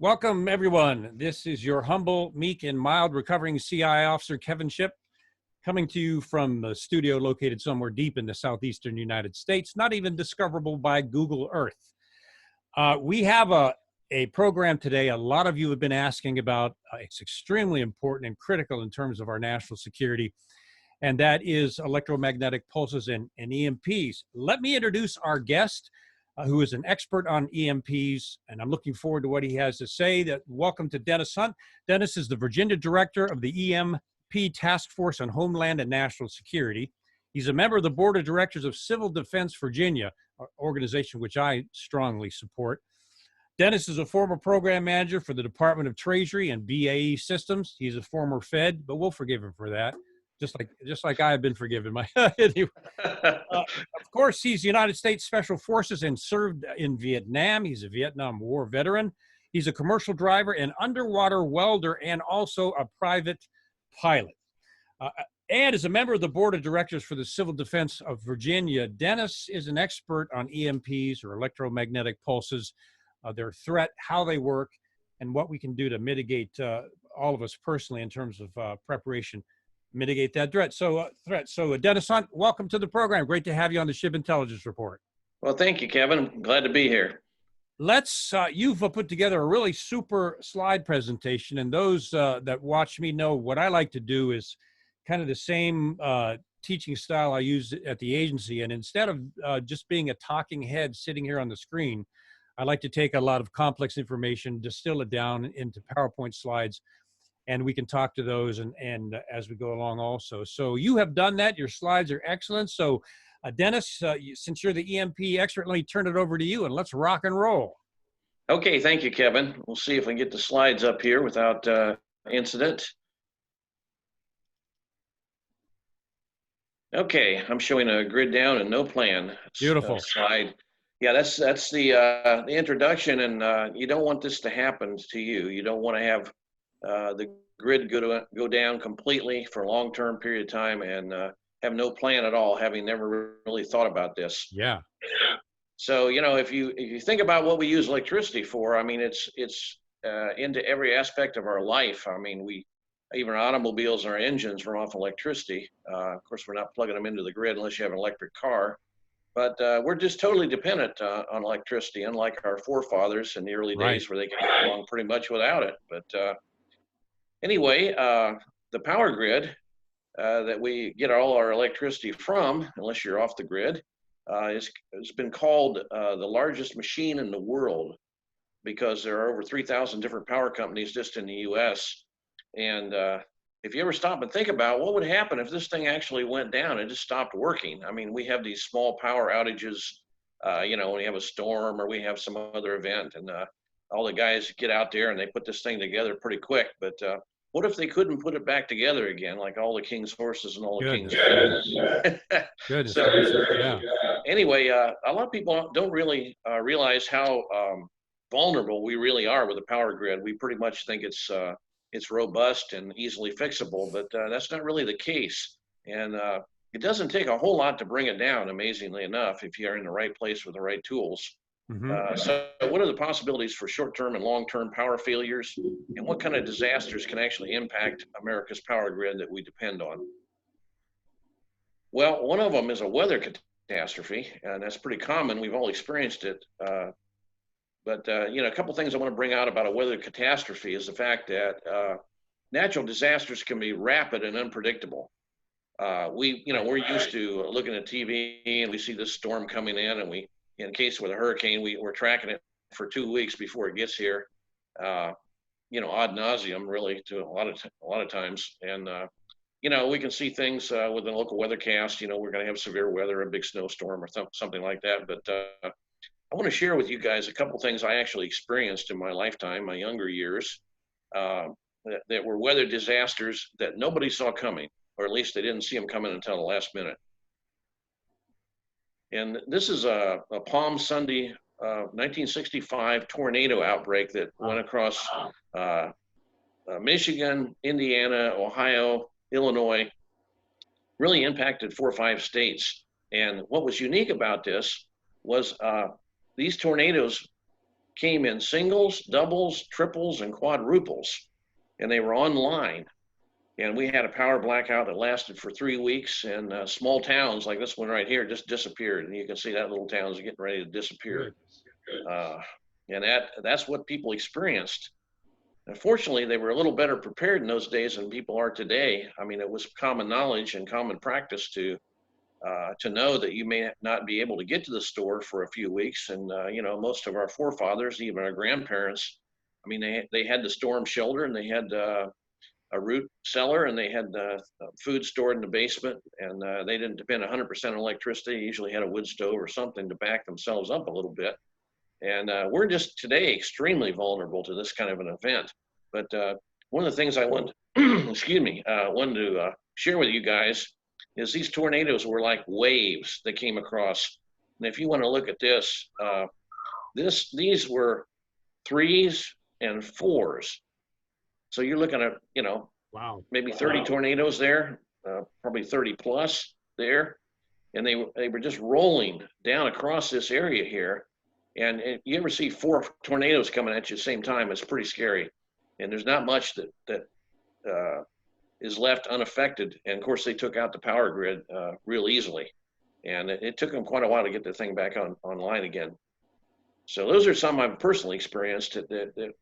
Welcome, everyone. This is your humble, meek, and mild recovering CI officer, Kevin Shipp, coming to you from the studio located somewhere deep in the southeastern United States, not even discoverable by Google Earth. We have a program today a lot of you have been asking about. It's extremely important and critical in terms of our national security, and that is electromagnetic pulses and EMPs. Let me introduce our guest, who is an expert on EMPs, and I'm looking forward to what he has to say. Welcome to Dennis Hunt. Dennis is the Virginia Director of the EMP Task Force on Homeland and National Security. He's a member of the Board of Directors of Civil Defense Virginia, an organization which I strongly support. Dennis is a former program manager for the Department of Treasury and BAE Systems. He's a former Fed, but we'll forgive him for that, just like I have been forgiven. Anyway. Of course, he's United States Special Forces and served in Vietnam. He's a Vietnam War veteran. He's a commercial driver, an underwater welder, and also a private pilot. And as a member of the Board of Directors for the Civil Defense of Virginia, Dennis is an expert on EMPs, or electromagnetic pulses, their threat, how they work, and what we can do to mitigate, all of us personally, in terms of preparation, mitigate that threat. So Dennis Hunt, welcome to the program. Great to have you on the Shipp Intelligence Report. Well, thank you, Kevin. Glad to be here. You've put together a really super slide presentation, and those that watch me know what I like to do is kind of the same teaching style I use at the agency. And instead of just being a talking head sitting here on the screen, I like to take a lot of complex information, distill it down into PowerPoint slides, and we can talk to those and as we go along also. So you have done that. Your slides are excellent. So Dennis, since you're the EMP expert, let me turn it over to you and let's rock and roll. Okay, thank you, Kevin. We'll see if I can get the slides up here without incident. Okay, I'm showing a grid down and no plan. Beautiful. Slide. Yeah, that's the introduction, and you don't want this to happen to you. You don't want to have the grid go down completely for a long-term period of time and have no plan at all, having never really thought about this. Yeah. So, you know, if you think about what we use electricity for, I mean, it's into every aspect of our life. I mean, even our automobiles and our engines run off electricity. Of course, we're not plugging them into the grid unless you have an electric car. But we're just totally dependent on electricity, unlike our forefathers in the early days where they could get along pretty much without it. But anyway, the power grid that we get all our electricity from, unless you're off the grid, has been called the largest machine in the world because there are over 3,000 different power companies just in the U.S. And if you ever stop and think about what would happen if this thing actually went down and just stopped working. I mean, we have these small power outages, you know, when we have a storm or we have some other event, and all the guys get out there and they put this thing together pretty quick. But what if they couldn't put it back together again, like all the king's horses and all the king's men? Good. So, yeah. Anyway, a lot of people don't really realize how vulnerable we really are with the power grid. We pretty much think it's robust and easily fixable, but that's not really the case. And it doesn't take a whole lot to bring it down, amazingly enough, if you're in the right place with the right tools. So what are the possibilities for short-term and long-term power failures, and what kind of disasters can actually impact America's power grid that we depend on? Well, one of them is a weather catastrophe, and that's pretty common. We've all experienced it. But you know, a couple things I want to bring out about a weather catastrophe is the fact that natural disasters can be rapid and unpredictable. We're used to looking at TV and we see this storm coming in, and in case with a hurricane, we're tracking it for 2 weeks before it gets here. You know, ad nauseum, really, to a lot of times. And you know, we can see things with the local weathercast. You know, we're going to have severe weather, a big snowstorm, or something like that. But I want to share with you guys a couple things I actually experienced in my lifetime, my younger years, that were weather disasters that nobody saw coming, or at least they didn't see them coming until the last minute. And this is a Palm Sunday, 1965 tornado outbreak that went across Michigan, Indiana, Ohio, Illinois, really impacted 4 or 5 states. And what was unique about this was these tornadoes came in singles, doubles, triples, and quadruples, and they were online. And we had a power blackout that lasted for 3 weeks, and small towns like this one right here just disappeared. And you can see that little town is getting ready to disappear. And that's what people experienced. Unfortunately, they were a little better prepared in those days than people are today. I mean, it was common knowledge and common practice to know that you may not be able to get to the store for a few weeks. And, you know, most of our forefathers, even our grandparents, I mean, they had the storm shelter, and they had a root cellar, and they had food stored in the basement, and they didn't depend 100% on electricity. They usually had a wood stove or something to back themselves up a little bit. And we're just today extremely vulnerable to this kind of an event. But one of the things I wanted, excuse me, wanted to share with you guys is these tornadoes were like waves that came across. And if you want to look at this, these were 3s and 4s. So you're looking at, you know, Wow. Maybe 30 tornadoes there, probably 30 plus there. And they were just rolling down across this area here. And you ever see 4 tornadoes coming at you at the same time, it's pretty scary. And there's not much that is left unaffected. And of course, they took out the power grid real easily. And it took them quite a while to get the thing back online again. So those are some I've personally experienced that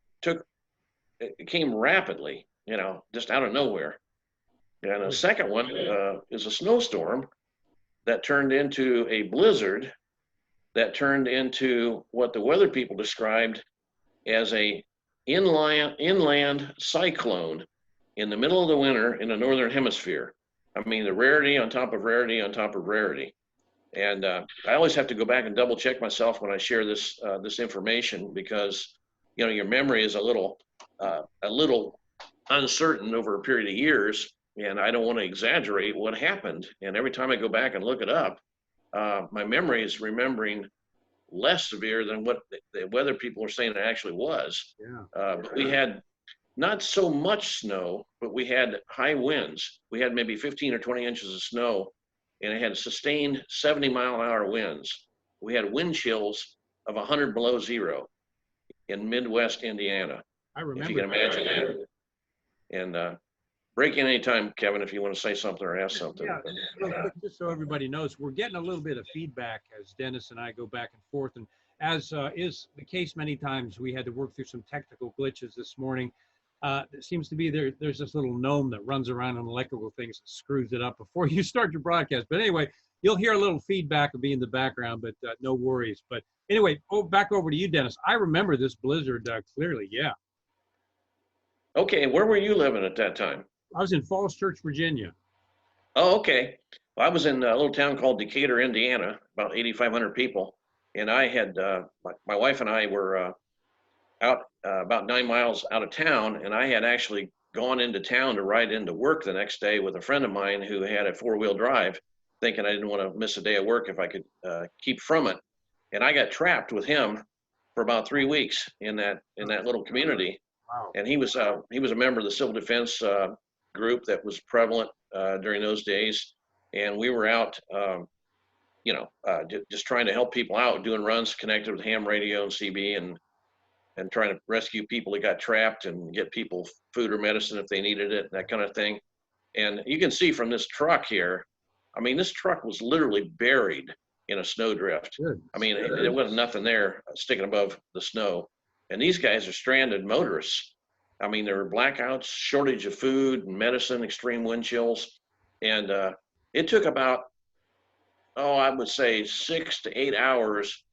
it came rapidly, you know, just out of nowhere. And a second one is a snowstorm that turned into a blizzard that turned into what the weather people described as a inland cyclone in the middle of the winter in the northern hemisphere. I mean, the rarity on top of rarity on top of rarity. And I always have to go back and double check myself when I share this information, because, you know, your memory is a little uncertain over a period of years, and I don't want to exaggerate what happened. And every time I go back and look it up, my memory is remembering less severe than what the weather people are saying it actually was. Yeah. But we had not so much snow, but we had high winds. We had maybe 15 or 20 inches of snow, and it had sustained 70-mile-an-hour winds. We had wind chills of 100 below zero in Midwest Indiana. I remember. If you can imagine that. And break in anytime, Kevin, if you want to say something or ask something. Yeah, real quick, just so everybody knows, we're getting a little bit of feedback as Dennis and I go back and forth. And as is the case many times, we had to work through some technical glitches this morning. It seems to be there's this little gnome that runs around on electrical things and screws it up before you start your broadcast. But anyway, you'll hear a little feedback will be in the background, but no worries. But anyway, back over to you, Dennis. I remember this blizzard clearly, yeah. Okay, where were you living at that time? I was in Falls Church, Virginia. Oh, okay. Well, I was in a little town called Decatur, Indiana, about 8,500 people. And I had, my wife and I were out about 9 miles out of town, and I had actually gone into town to ride into work the next day with a friend of mine who had a 4-wheel drive, thinking I didn't want to miss a day of work if I could keep from it. And I got trapped with him for about 3 weeks in that little community. Wow. And he was a member of the civil defense group that was prevalent during those days. And we were out, just trying to help people out, doing runs connected with ham radio and CB, and trying to rescue people that got trapped and get people food or medicine if they needed it, that kind of thing. And you can see from this truck here, I mean, this truck was literally buried in a snowdrift. Good. I mean, there wasn't nothing there sticking above the snow. And these guys are stranded motorists. I mean, there were blackouts, shortage of food and medicine, extreme wind chills. And it took about, I would say 6 to 8 hours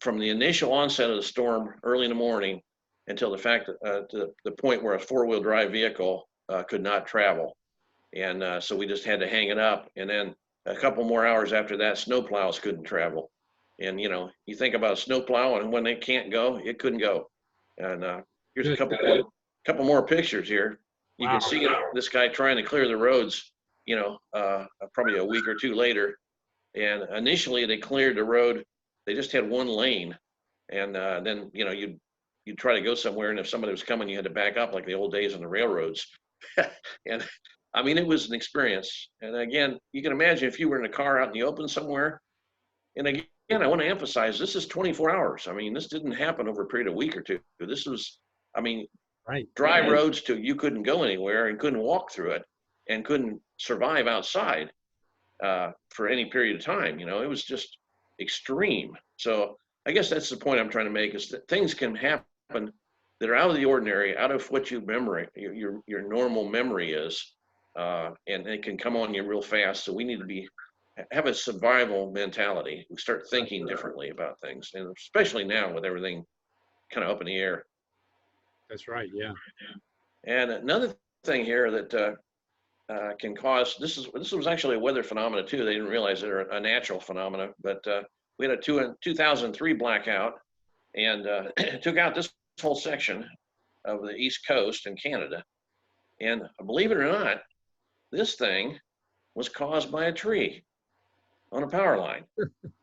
from the initial onset of the storm early in the morning until the fact that the point where a 4-wheel drive vehicle could not travel. And so we just had to hang it up. And then a couple more hours after that, snowplows couldn't travel. And, you know, you think about a snowplow, and when they can't go, it couldn't go. And here's a couple more pictures here. You can see this guy trying to clear the roads, you know, probably a week or two later. And initially they cleared the road. They just had one lane. And then, you know, you'd try to go somewhere, and if somebody was coming, you had to back up like the old days on the railroads. And I mean, it was an experience. And again, you can imagine if you were in a car out in the open somewhere, And again, I want to emphasize this is 24 hours. I mean, this didn't happen over a period of a week or two. This was, I mean, Right. dry roads to you couldn't go anywhere and couldn't walk through it and couldn't survive outside for any period of time. You know, it was just extreme. So I guess that's the point I'm trying to make, is that things can happen that are out of the ordinary, out of what your normal memory is, and it can come on you real fast. So we need to have a survival mentality. We start thinking differently about things, and especially now with everything kind of up in the air. That's right. Yeah. And another thing here that can cause, this was actually a weather phenomena too. They didn't realize they're a natural phenomena, but we had a 2003 blackout, and took out this whole section of the East Coast in Canada. And believe it or not, this thing was caused by a tree on a power line.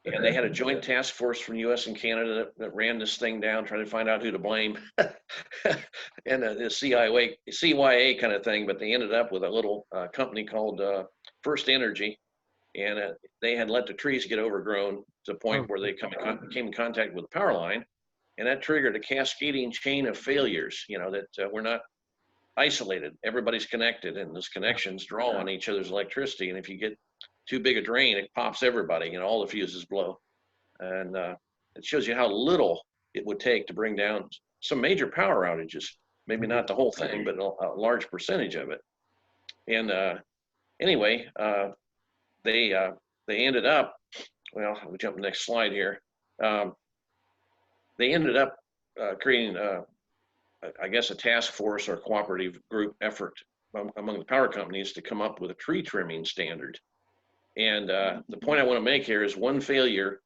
And they had a joint task force from U.S. and Canada that ran this thing down, trying to find out who to blame, and the CYA kind of thing. But they ended up with a little company called First Energy, and they had let the trees get overgrown to the point where they came in contact with the power line, and that triggered a cascading chain of failures. You know, that we're not isolated. Everybody's connected, and those connections draw on each other's electricity. And if you get too big a drain, it pops everybody, you know, all the fuses blow. And it shows you how little it would take to bring down some major power outages. Maybe not the whole thing, but a large percentage of it. And anyway, they ended up, well, we'll jump to the next slide here. They ended up creating, I guess, a task force or cooperative group effort among the power companies to come up with a tree trimming standard. And the point I want to make here is one failure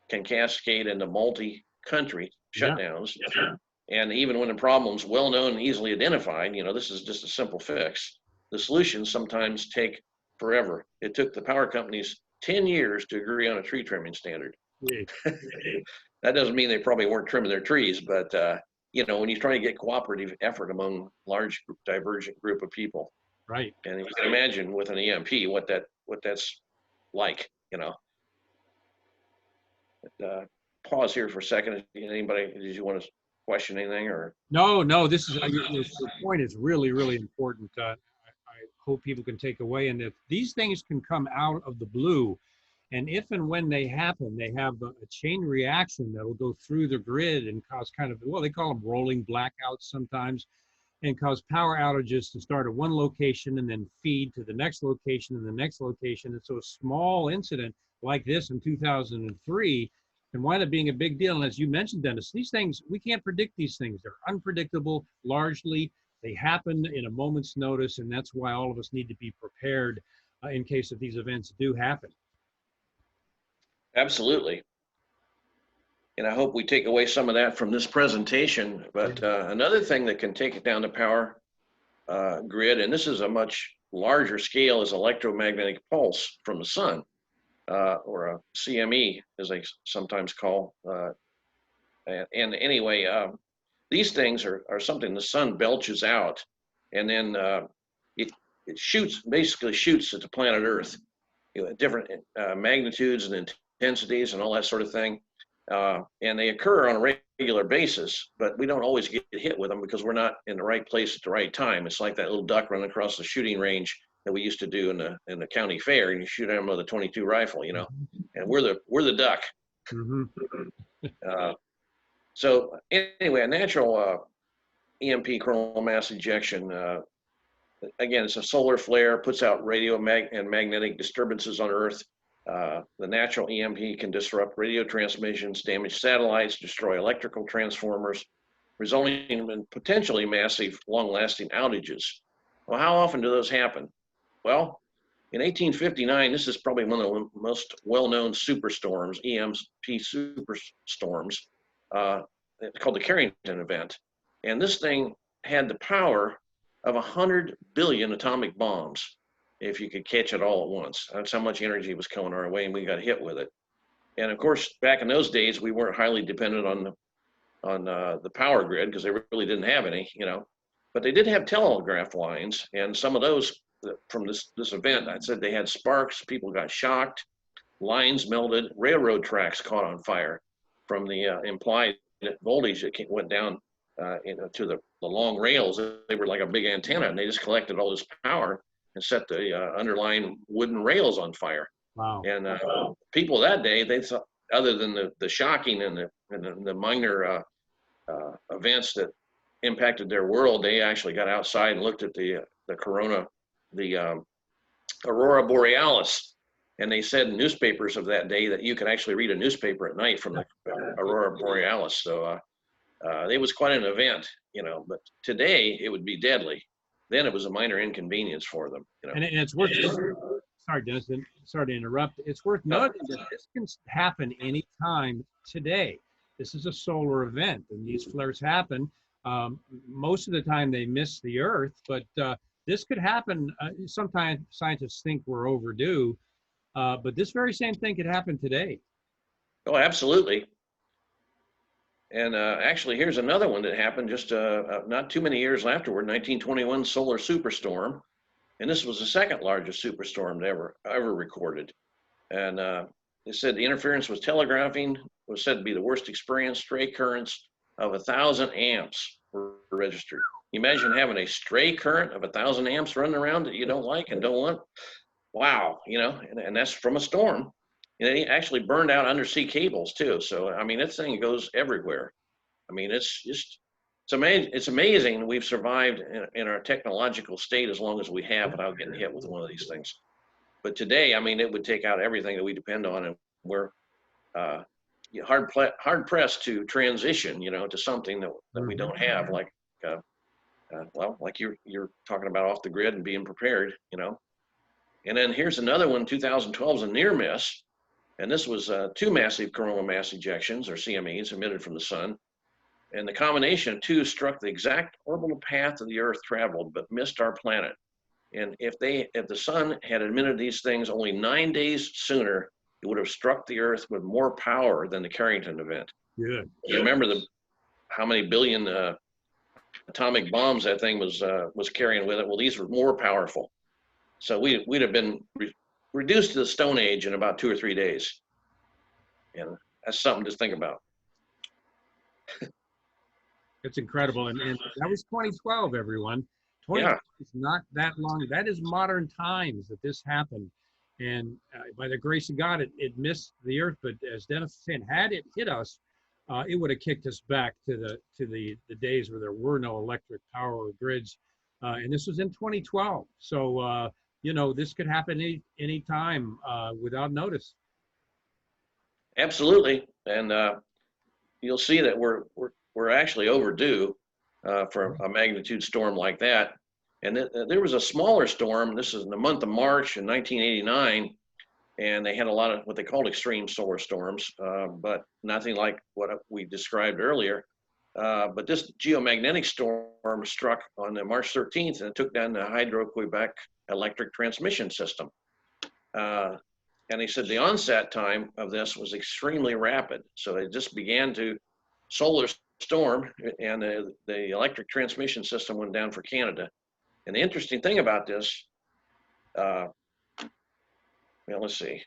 can cascade into multi-country shutdowns. Yeah. And even when the problem's well-known and easily identified, you know, this is just a simple fix. The solutions sometimes take forever. It took the power companies 10 years to agree on a tree trimming standard. Yeah. That doesn't mean they probably weren't trimming their trees, but you know, when you're trying to get cooperative effort among large divergent group of people. Right. And you can imagine with an EMP what that's like, you know. But, pause here for a second. Anybody, did you want to question anything or? No, this is, your point is really, really important. I hope people can take away, and if these things can come out of the blue, and if and when they happen, they have a chain reaction that will go through the grid and cause kind of, well, they call them rolling blackouts sometimes, and cause power outages to start at one location and then feed to the next location and the next location. And so a small incident like this in 2003 can wind up being a big deal. And as you mentioned, Dennis, these things, we can't predict these things. They're unpredictable largely. They happen in a moment's notice, and that's why all of us need to be prepared in case of these events do happen. Absolutely. And I hope we take away some of that from this presentation. But another thing that can take it down the power grid, and this is a much larger scale, is electromagnetic pulse from the sun, or a CME, as they sometimes call. And anyway, these things are something the sun belches out, and then it basically shoots at the planet Earth, you know, at different magnitudes and intensities and all that sort of thing. And they occur on a regular basis, but we don't always get hit with them because we're not in the right place at the right time. It's like that little duck running across the shooting range that we used to do in the county fair, and you shoot at them with a .22 rifle, you know, and we're the duck. Mm-hmm. So anyway, a natural EMP, coronal mass ejection, again, it's a solar flare, puts out radio and magnetic disturbances on Earth. The natural EMP can disrupt radio transmissions, damage satellites, destroy electrical transformers, resulting in potentially massive, long-lasting outages. Well, how often do those happen? Well, in 1859, this is probably one of the most well-known superstorms, EMP superstorms. It's called the Carrington event. And this thing had the power of 100 billion atomic bombs, if you could catch it all at once. That's how much energy was coming our way, and we got hit with it. And of course, back in those days, we weren't highly dependent on the power grid because they really didn't have any, you know. But they did have telegraph lines, and some of those from this event, I said they had sparks, people got shocked, lines melted, railroad tracks caught on fire from the implied voltage that went down to the long rails. They were like a big antenna, and they just collected all this power and set the underlying wooden rails on fire. Wow. And people that day, they thought, other than the shocking and the minor events that impacted their world, they actually got outside and looked at the aurora borealis, and they said in newspapers of that day that you could actually read a newspaper at night from the aurora borealis. So it was quite an event, but today it would be deadly. Then it was a minor inconvenience for them. And it's worth, sorry, Dennis, sorry to interrupt. It's worth noting that this can happen anytime today. This is a solar event, and these flares happen. Most of the time they miss the Earth, but this could happen. Sometimes scientists think we're overdue, but this very same thing could happen today. Oh, absolutely. And actually, here's another one that happened just not too many years afterward, 1921 solar superstorm. And this was the second largest superstorm ever recorded. And they said the interference with telegraphing was said to be the worst experience. Stray currents of 1,000 amps were registered. You imagine having a stray current of 1,000 amps running around that you don't like and don't want. Wow, and that's from a storm. And it actually burned out undersea cables too. So I mean, this thing goes everywhere. I mean, it's amazing. It's amazing we've survived in our technological state as long as we have without getting hit with one of these things. But today, I mean, it would take out everything that we depend on, and we're hard pressed to transition, to something that we don't have, like like you're talking about off the grid and being prepared, And then here's another one. 2012 is a near miss, and this was 2 massive coronal mass ejections, or CMEs, emitted from the sun. And the combination of 2 struck the exact orbital path of the Earth traveled, but missed our planet. And if the sun had emitted these things only 9 days sooner, it would have struck the Earth with more power than the Carrington event. Good. You remember how many billion atomic bombs that thing was carrying with it? Well, these were more powerful. So we'd have been reduced to the Stone Age in about 2 or 3 days. And that's something to think about. It's incredible. And that was 2012, everyone. 2012 is not that long. That is modern times that this happened. And by the grace of God, it missed the Earth. But as Dennis was saying, had it hit us, it would have kicked us back to the days where there were no electric power or grids. And this was in 2012. So, this could happen any time without notice. Absolutely. And you'll see that we're actually overdue for a magnitude storm like that. And there was a smaller storm. This is in the month of March in 1989, and they had a lot of what they called extreme solar storms, but nothing like what we described earlier. But this geomagnetic storm struck on March 13th, and it took down the Hydro-Quebec electric transmission system. And they said the onset time of this was extremely rapid. So it just began to solar storm, and the electric transmission system went down for Canada. And the interesting thing about this, let's see.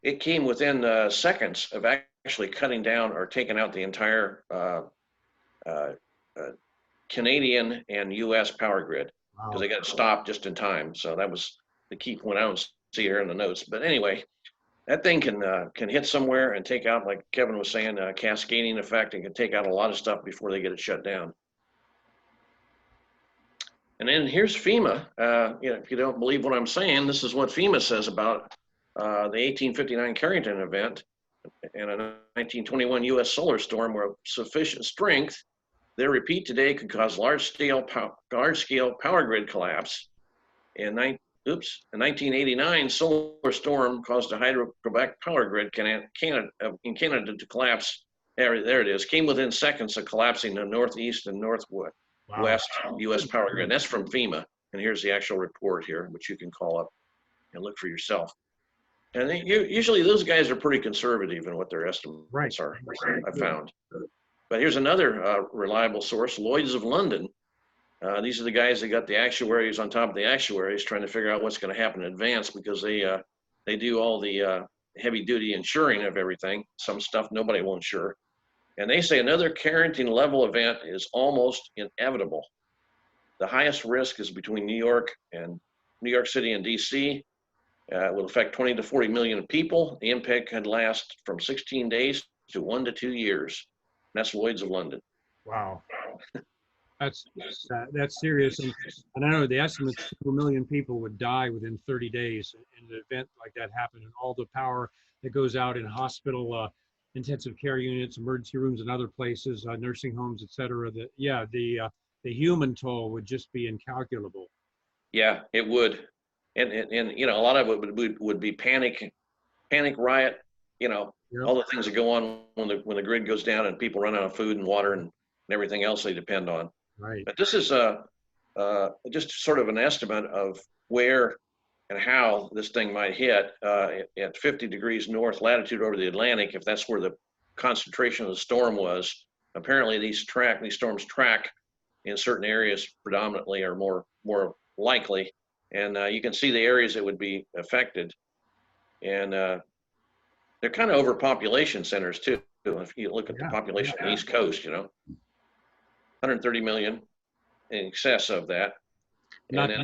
It came within seconds of actually cutting down or taking out the entire Canadian and U.S. power grid, because they got stopped just in time. So that was the key point. I don't see here in the notes, but anyway, that thing can hit somewhere and take out, like Kevin was saying, a cascading effect, and can take out a lot of stuff before they get it shut down. And then here's FEMA. If you don't believe what I'm saying, this is what FEMA says about the 1859 Carrington event and a 1921 U.S. solar storm where sufficient strength, their repeat today, could cause large-scale power grid collapse. In 1989, solar storm caused a Hydro-Quebec power grid in Canada to collapse. There it is. Came within seconds of collapsing the northeast and northwest U.S. power grid. That's from FEMA. And here's the actual report here, which you can call up and look for yourself. And usually those guys are pretty conservative in what their estimates are, I found. But here's another reliable source, Lloyd's of London. These are the guys that got the actuaries on top of the actuaries trying to figure out what's going to happen in advance, because they do all the heavy duty insuring of everything. Some stuff nobody will insure. And they say another Carrington level event is almost inevitable. The highest risk is between New York City and DC. It will affect 20 to 40 million people. The impact could last from 16 days to 1 to 2 years. And that's Lloyd's of London. Wow. That's serious. And I know the estimate 2 million people would die within 30 days in an event like that happened, and all the power that goes out in hospital, intensive care units, emergency rooms, and other places, nursing homes, et cetera. The human toll would just be incalculable. Yeah, it would. And you know, a lot of it would be panic, riot, you know, Yep. all the things that go on when the grid goes down and people run out of food and water and everything else they depend on. Right. But this is just sort of an estimate of where and how this thing might hit at 50 degrees north latitude over the Atlantic, if that's where the concentration of the storm was. Apparently these storms track in certain areas predominantly, or more likely. And you can see the areas that would be affected. And they're kind of overpopulation centers too. If you look at the population on the East Coast, you know, 130 million in excess of that. Not to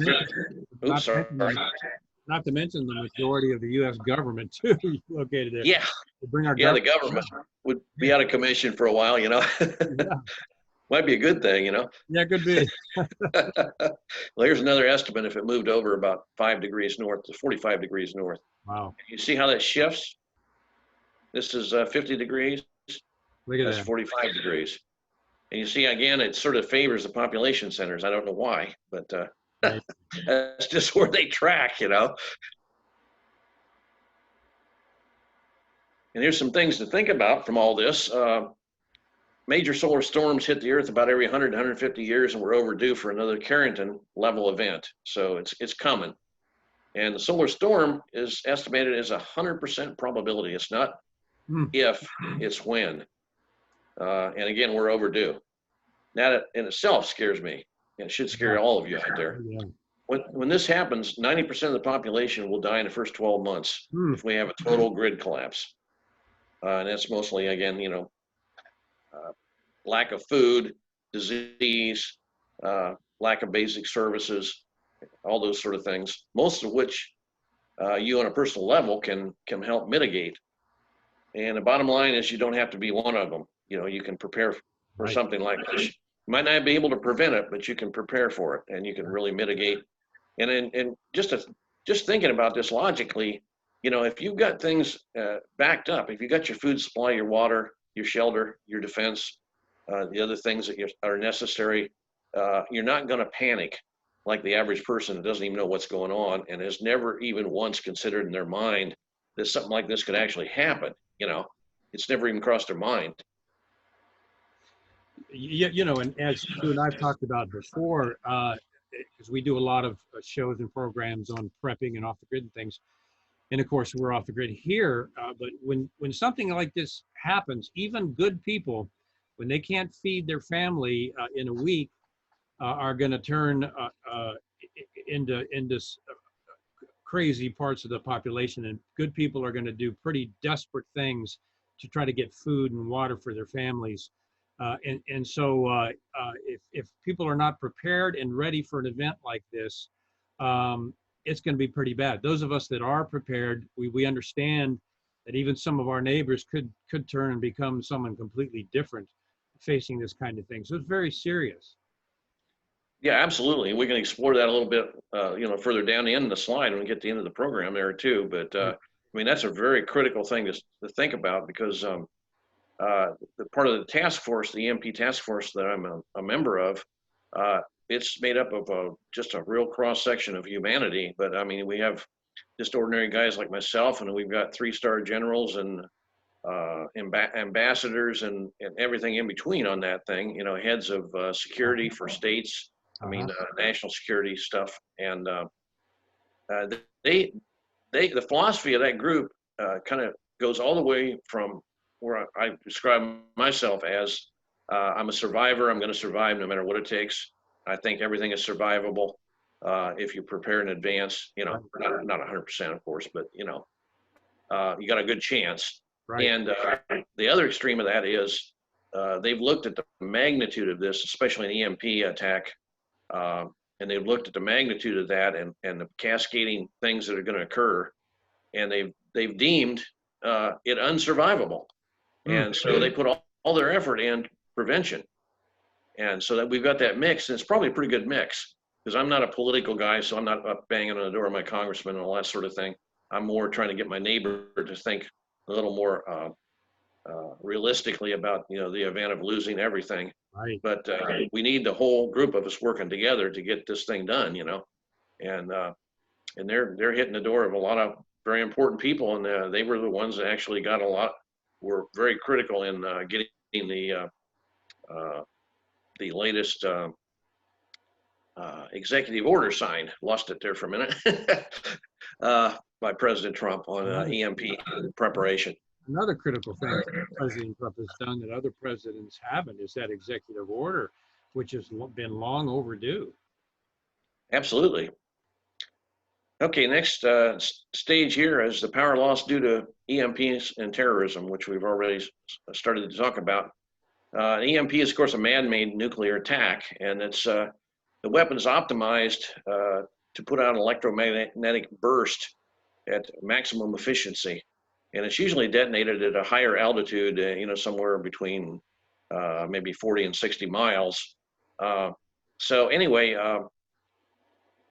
mention the majority of the U.S. government too located there. Yeah, the government would be out of commission for a while, you know. Might be a good thing, you know. Yeah, could be. Well, here's another estimate if it moved over about 5 degrees north to 45 degrees north. Wow. You see how that shifts? This is 50 degrees. Look at That's that. 45 degrees. And you see, again, it sort of favors the population centers. I don't know why, but Right. that's just where they track, you know. And here's some things to think about from all this. Major solar storms hit the Earth about every 100 to 150 years, and we're overdue for another Carrington level event. So it's coming. And the solar storm is estimated as 100% probability. It's not if, it's when. And again, we're overdue. That in itself scares me. And it should scare all of you out there. Yeah. When this happens, 90% of the population will die in the first 12 months if we have a total grid collapse. And that's mostly, again, you know, lack of food, disease, lack of basic services, all those sort of things, most of which you on a personal level can help mitigate. And the bottom line is you don't have to be one of them. You know, you can prepare for something like this. You might not be able to prevent it, but you can prepare for it, and you can really mitigate. And just thinking about this logically, you know, if you've got things backed up, if you got your food supply, your water, your shelter, your defense, the other things that are necessary, you're not going to panic like the average person that doesn't even know what's going on and has never even once considered in their mind that something like this could actually happen. You know, it's never even crossed their mind. You know, and as you and I've talked about before, because we do a lot of shows and programs on prepping and off the grid and things, and of course we're off the grid here. But when something like this happens, even good people, when they can't feed their family in a week, are going to turn into crazy parts of the population, and good people are going to do pretty desperate things to try to get food and water for their families. So if people are not prepared and ready for an event like this, it's going to be pretty bad. Those of us that are prepared, we understand that even some of our neighbors could turn and become someone completely different facing this kind of thing. So it's very serious. Yeah, absolutely. We can explore that a little bit, you know, further down the end of the slide when we get to the end of the program there too. But I mean, that's a very critical thing to think about, because the part of the task force, the EMP task force that I'm a member of, it's made up of just a real cross section of humanity. But I mean, we have just ordinary guys like myself, and we've got 3-star generals and ambassadors and everything in between on that thing. You know, heads of security for states. I mean, national security stuff, and the philosophy of that group kind of goes all the way from where I describe myself as I'm a survivor. I'm going to survive no matter what it takes. I think everything is survivable if you prepare in advance. You know, not 100%, of course, but you know, you got a good chance. Right. And the other extreme of that is they've looked at the magnitude of this, especially an EMP attack, and they've looked at the magnitude of that and the cascading things that are going to occur, and they've deemed it unsurvivable. And so they put all their effort in prevention. And so that we've got that mix, and it's probably a pretty good mix, because I'm not a political guy, so I'm not up banging on the door of my congressman and all that sort of thing. I'm more trying to get my neighbor to think a little more realistically about, you know, the event of losing everything. Right. But we need the whole group of us working together to get this thing done, you know. And they're hitting the door of a lot of very important people, and they were the ones that actually got were very critical in getting the latest executive order signed. Lost it there for a minute. By President Trump on EMP preparation. Another critical thing President Trump has done that other presidents haven't is that executive order, which has been long overdue. Absolutely. Okay, next stage here is the power loss due to EMPs and terrorism, which we've already started to talk about. An EMP is, of course, a man-made nuclear attack, and it's the weapon's optimized to put out an electromagnetic burst at maximum efficiency, and it's usually detonated at a higher altitude, you know, somewhere between maybe 40 and 60 miles. So anyway,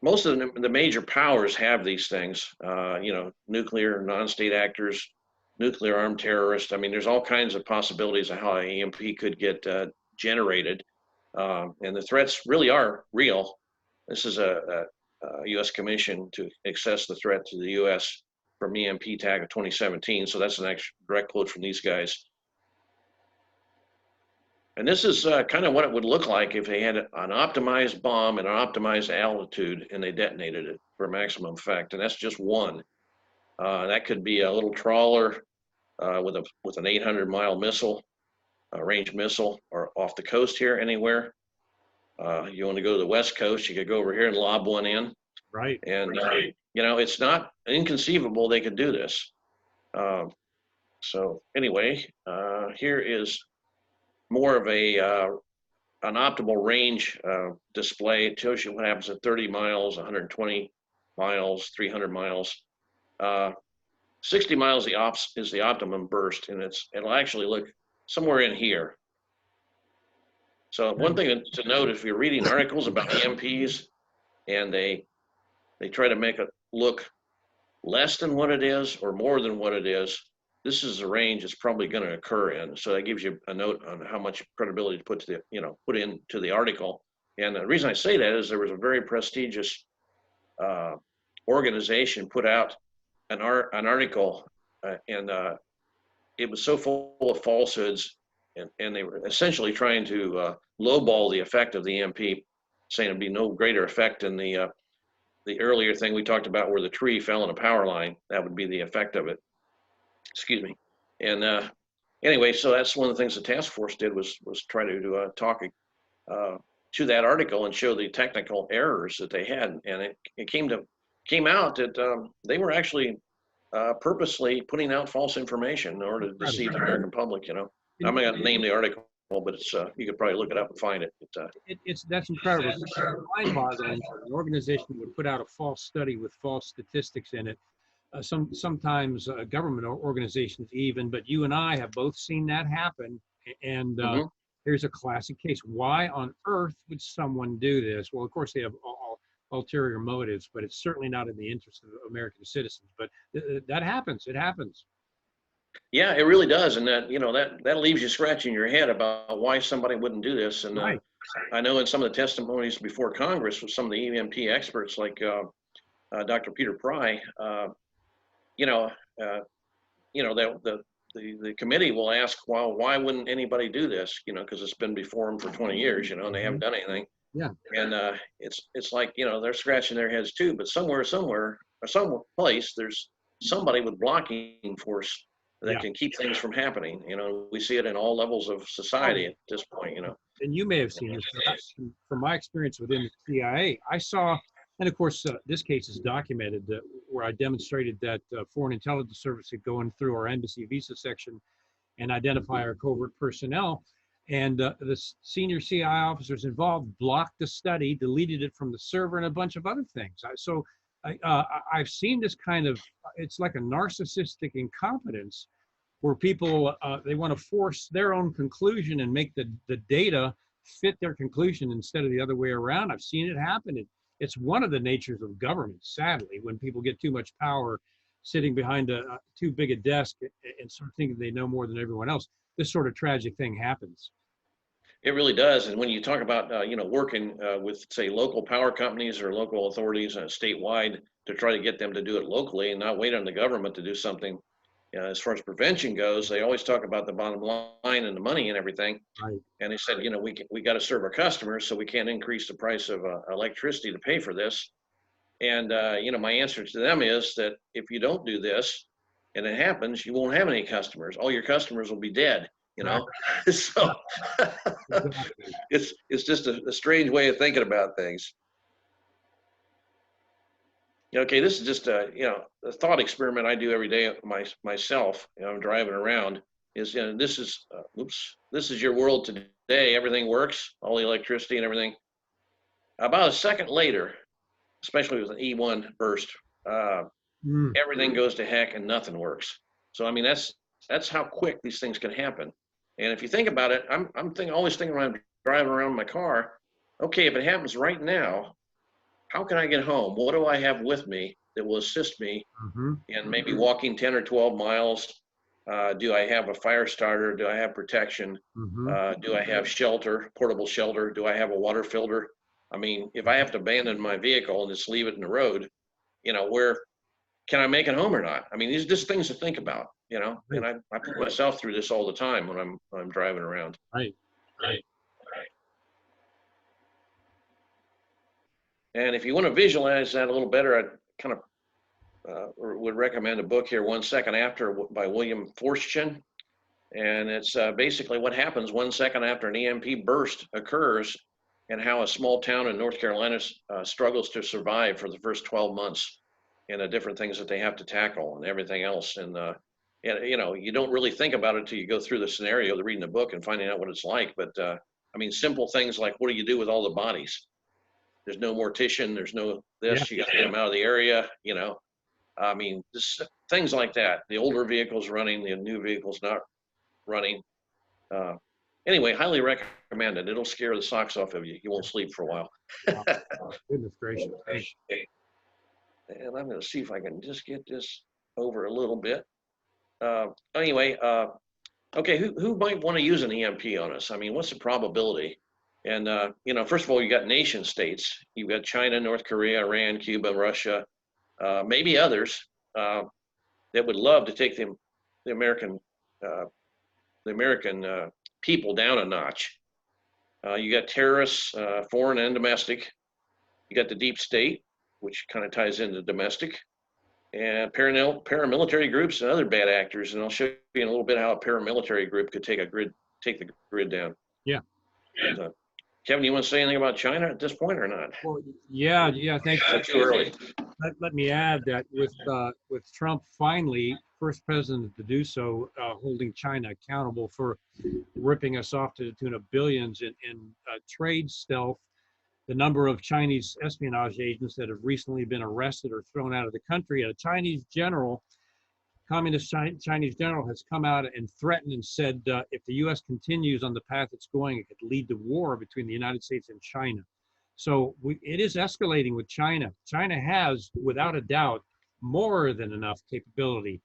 most of the major powers have these things, you know, nuclear, non-state actors, nuclear armed terrorists. I mean, there's all kinds of possibilities of how an EMP could get generated. And the threats really are real. This is a U.S. commission to assess the threat to the U.S. from EMP attack of 2017. So that's an actual direct quote from these guys. And this is kind of what it would look like if they had an optimized bomb at an optimized altitude and they detonated it for maximum effect. And that's just one. That could be a little trawler with an 800-mile missile, range missile, or off the coast here anywhere. You want to go to the West Coast, you could go over here and lob one in. Right. And, you know, it's not inconceivable they could do this. So anyway, here is more of an optimal range display. It shows you what happens at 30 miles, 120 miles, 300 miles. 60 miles is the optimum burst, and it'll actually look somewhere in here. So one thing to note, if you're reading articles about EMPs and they try to make it look less than what it is or more than what it is, this is the range it's probably going to occur in. So that gives you a note on how much credibility to put into the article. And the reason I say that is there was a very prestigious organization put out an article, and it was so full of falsehoods, and they were essentially trying to lowball the effect of the EMP, saying it'd be no greater effect than the earlier thing we talked about where the tree fell in a power line. That would be the effect of it. Excuse me. And anyway, so that's one of the things the task force did was try to talk to that article and show the technical errors that they had. And it came out that they were actually purposely putting out false information in order to deceive the American public. You know, I'm not going to name the article, but it's you could probably look it up and find it. That's incredible. It's mind-boggling. An organization would put out a false study with false statistics in it. Sometimes government organizations even, but you and I have both seen that happen. And here's a classic case. Why on earth would someone do this? Well, of course, they have ulterior motives, but it's certainly not in the interest of American citizens. But that happens. It happens. Yeah, it really does. And that leaves you scratching your head about why somebody wouldn't do this. And Right. I know in some of the testimonies before Congress with some of the EMP experts like Dr. Peter Pry, the committee will ask, well, why wouldn't anybody do this? Because it's been before them for 20 years, and they haven't done anything. Yeah. And it's like, they're scratching their heads too, but somewhere, or some place, there's somebody with blocking force that can keep things from happening. We see it in all levels of society at this point, and you may have seen this, but from my experience within the CIA, I saw, and of course, this case is documented, where I demonstrated that Foreign Intelligence Service could go in through our embassy visa section and identify our covert personnel. And the senior CI officers involved blocked the study, deleted it from the server, and a bunch of other things. I've seen this kind of, it's like a narcissistic incompetence where people, they want to force their own conclusion and make the data fit their conclusion instead of the other way around. I've seen it happen. It's one of the natures of government, sadly, when people get too much power sitting behind too big a desk and sort of thinking they know more than everyone else. This sort of tragic thing happens. It really does. And when you talk about, working with, say, local power companies or local authorities statewide to try to get them to do it locally and not wait on the government to do something, as far as prevention goes, they always talk about the bottom line and the money and everything. Right. And they said, we got to serve our customers, so we can't increase the price of electricity to pay for this. And, my answer to them is that if you don't do this and it happens, you won't have any customers. All your customers will be dead, So it's just a strange way of thinking about things. Okay, this is just a thought experiment I do every day myself. I'm driving around. This is your world today. Everything works, all the electricity and everything. About a second later, especially with an E1 burst, everything goes to heck and nothing works. So I mean, that's how quick these things can happen. And if you think about it, I'm always thinking when I'm driving around my car, okay, if it happens right now, how can I get home? What do I have with me that will assist me in maybe walking 10 or 12 miles? Do I have a fire starter? Do I have protection? Do I have shelter, portable shelter? Do I have a water filter? I mean, if I have to abandon my vehicle and just leave it in the road, where can I make it home or not? I mean, these are just things to think about, and I put myself through this all the time when I'm driving around. Right. And if you want to visualize that a little better, I kind of would recommend a book here, 1 Second After, by William Forstchen. And it's basically what happens 1 second after an EMP burst occurs and how a small town in North Carolina struggles to survive for the first 12 months and the different things that they have to tackle and everything else. And you don't really think about it until you go through the scenario, reading the book and finding out what it's like. But I mean, simple things like, what do you do with all the bodies? There's no mortician, there's no this, you got to get them out of the area, I mean, just things like that. The older vehicles running, the new vehicles not running. Anyway, highly recommend it. It'll scare the socks off of you. You won't sleep for a while. Goodness gracious. And I'm going to see if I can just get this over a little bit. Anyway, okay, who might want to use an EMP on us? I mean, what's the probability? And, first of all, you got nation states. You've got China, North Korea, Iran, Cuba, Russia, maybe others that would love to take the American people down a notch. You got terrorists, foreign and domestic. You got the deep state, which kind of ties into domestic, and paramilitary groups and other bad actors. And I'll show you in a little bit how a paramilitary group could take the grid down. Yeah. And, Kevin, you want to say anything about China at this point or not? Well, yeah, thank you. Too early. Let me add that with Trump finally, first president to do so, holding China accountable for ripping us off to the tune of billions in trade stealth, the number of Chinese espionage agents that have recently been arrested or thrown out of the country, a Chinese general, communist Chinese general, has come out and threatened and said if the U.S. continues on the path it's going, it could lead to war between the United States and China. So it is escalating with China. China has, without a doubt, more than enough capability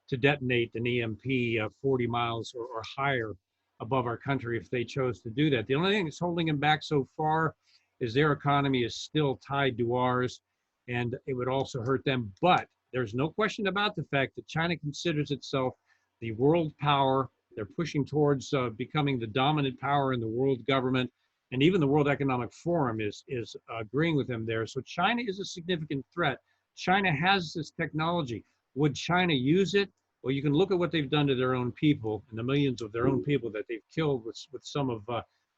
to detonate an EMP 40 miles or higher above our country if they chose to do that. The only thing that's holding them back so far is their economy is still tied to ours, and it would also hurt them. But there's no question about the fact that China considers itself the world power. They're pushing towards becoming the dominant power in the world government, and even the World Economic Forum is agreeing with them there. So China is a significant threat. China has this technology. Would China use it? Well, you can look at what they've done to their own people and the millions of their own people that they've killed with some of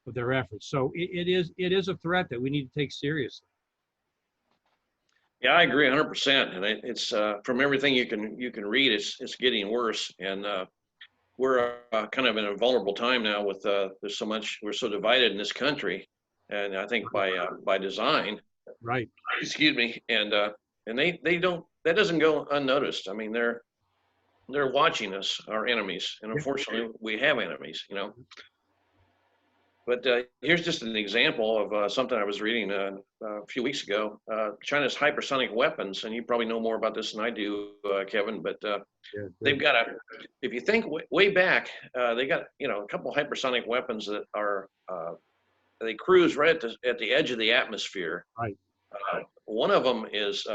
of their efforts. So it is a threat that we need to take seriously. Yeah, I agree 100%. And it's from everything you can read, it's getting worse. And we're kind of in a vulnerable time now with there's so much, we're so divided in this country, and I think by design. Right. Excuse me. And they don't, that doesn't go unnoticed. I mean, they're watching us, our enemies, and unfortunately we have enemies, you know. But here's just an example of something I was reading a few weeks ago. China's hypersonic weapons, and you probably know more about this than I do, Kevin, but they've got if you think way back, they got, you know, a couple of hypersonic weapons that are, they cruise right at the edge of the atmosphere. Right. One of them is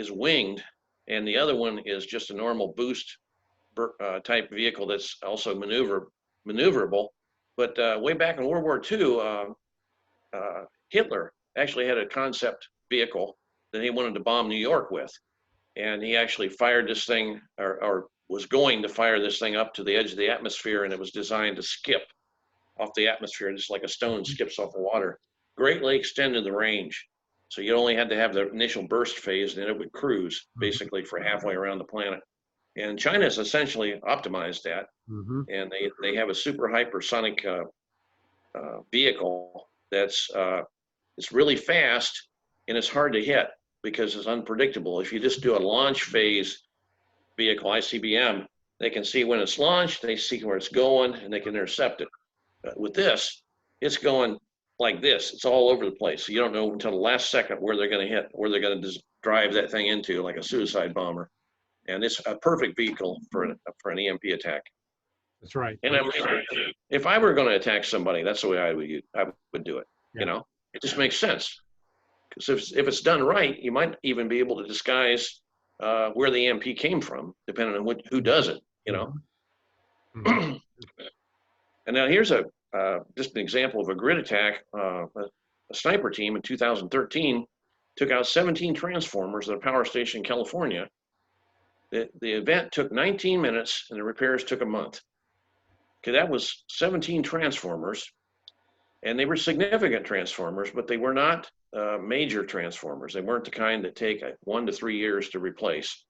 winged, and the other one is just a normal boost type vehicle that's also maneuverable. But way back in World War II, Hitler actually had a concept vehicle that he wanted to bomb New York with. And he actually fired this thing, or was going to fire this thing up to the edge of the atmosphere, and it was designed to skip off the atmosphere, just like a stone skips off the water. Greatly extended the range. So you only had to have the initial burst phase, and then it would cruise basically for halfway around the planet. And China's essentially optimized that. And they have a super hypersonic vehicle that's it's really fast, and it's hard to hit because it's unpredictable. If you just do a launch phase vehicle, ICBM, they can see when it's launched, they see where it's going, and they can intercept it. But with this, it's going like this. It's all over the place. So you don't know until the last second where they're going to hit, where they're going to just drive that thing into, like a suicide bomber. And it's a perfect vehicle for an EMP attack. That's right. And if I were going to attack somebody, that's the way I would do it. You know, it just makes sense. Because if it's done right, you might even be able to disguise where the EMP came from, depending on who does it. You know. And now here's just an example of a grid attack. A sniper team in 2013 took out 17 transformers at a power station in California. The event took 19 minutes, and the repairs took a month. Okay, that was 17 transformers, and they were significant transformers, but they were not major transformers. They weren't the kind that take 1 to 3 years to replace.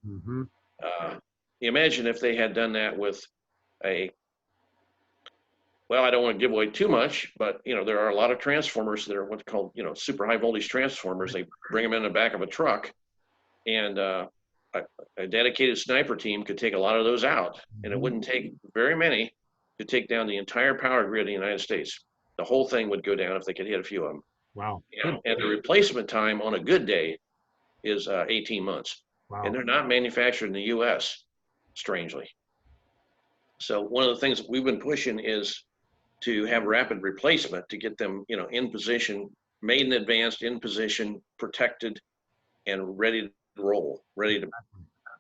Imagine if they had done that with well, I don't want to give away too much, but you know, there are a lot of transformers that are what's called, you know, super high voltage transformers. They bring them in the back of a truck, and a dedicated sniper team could take a lot of those out, and it wouldn't take very many to take down the entire power grid of the United States. The whole thing would go down if they could hit a few of them. Wow. And the replacement time on a good day is 18 months. Wow. And they're not manufactured in the US, strangely. So one of the things that we've been pushing is to have rapid replacement to get them, you know, in position, made in advance, in position, protected, and ready to roll, ready to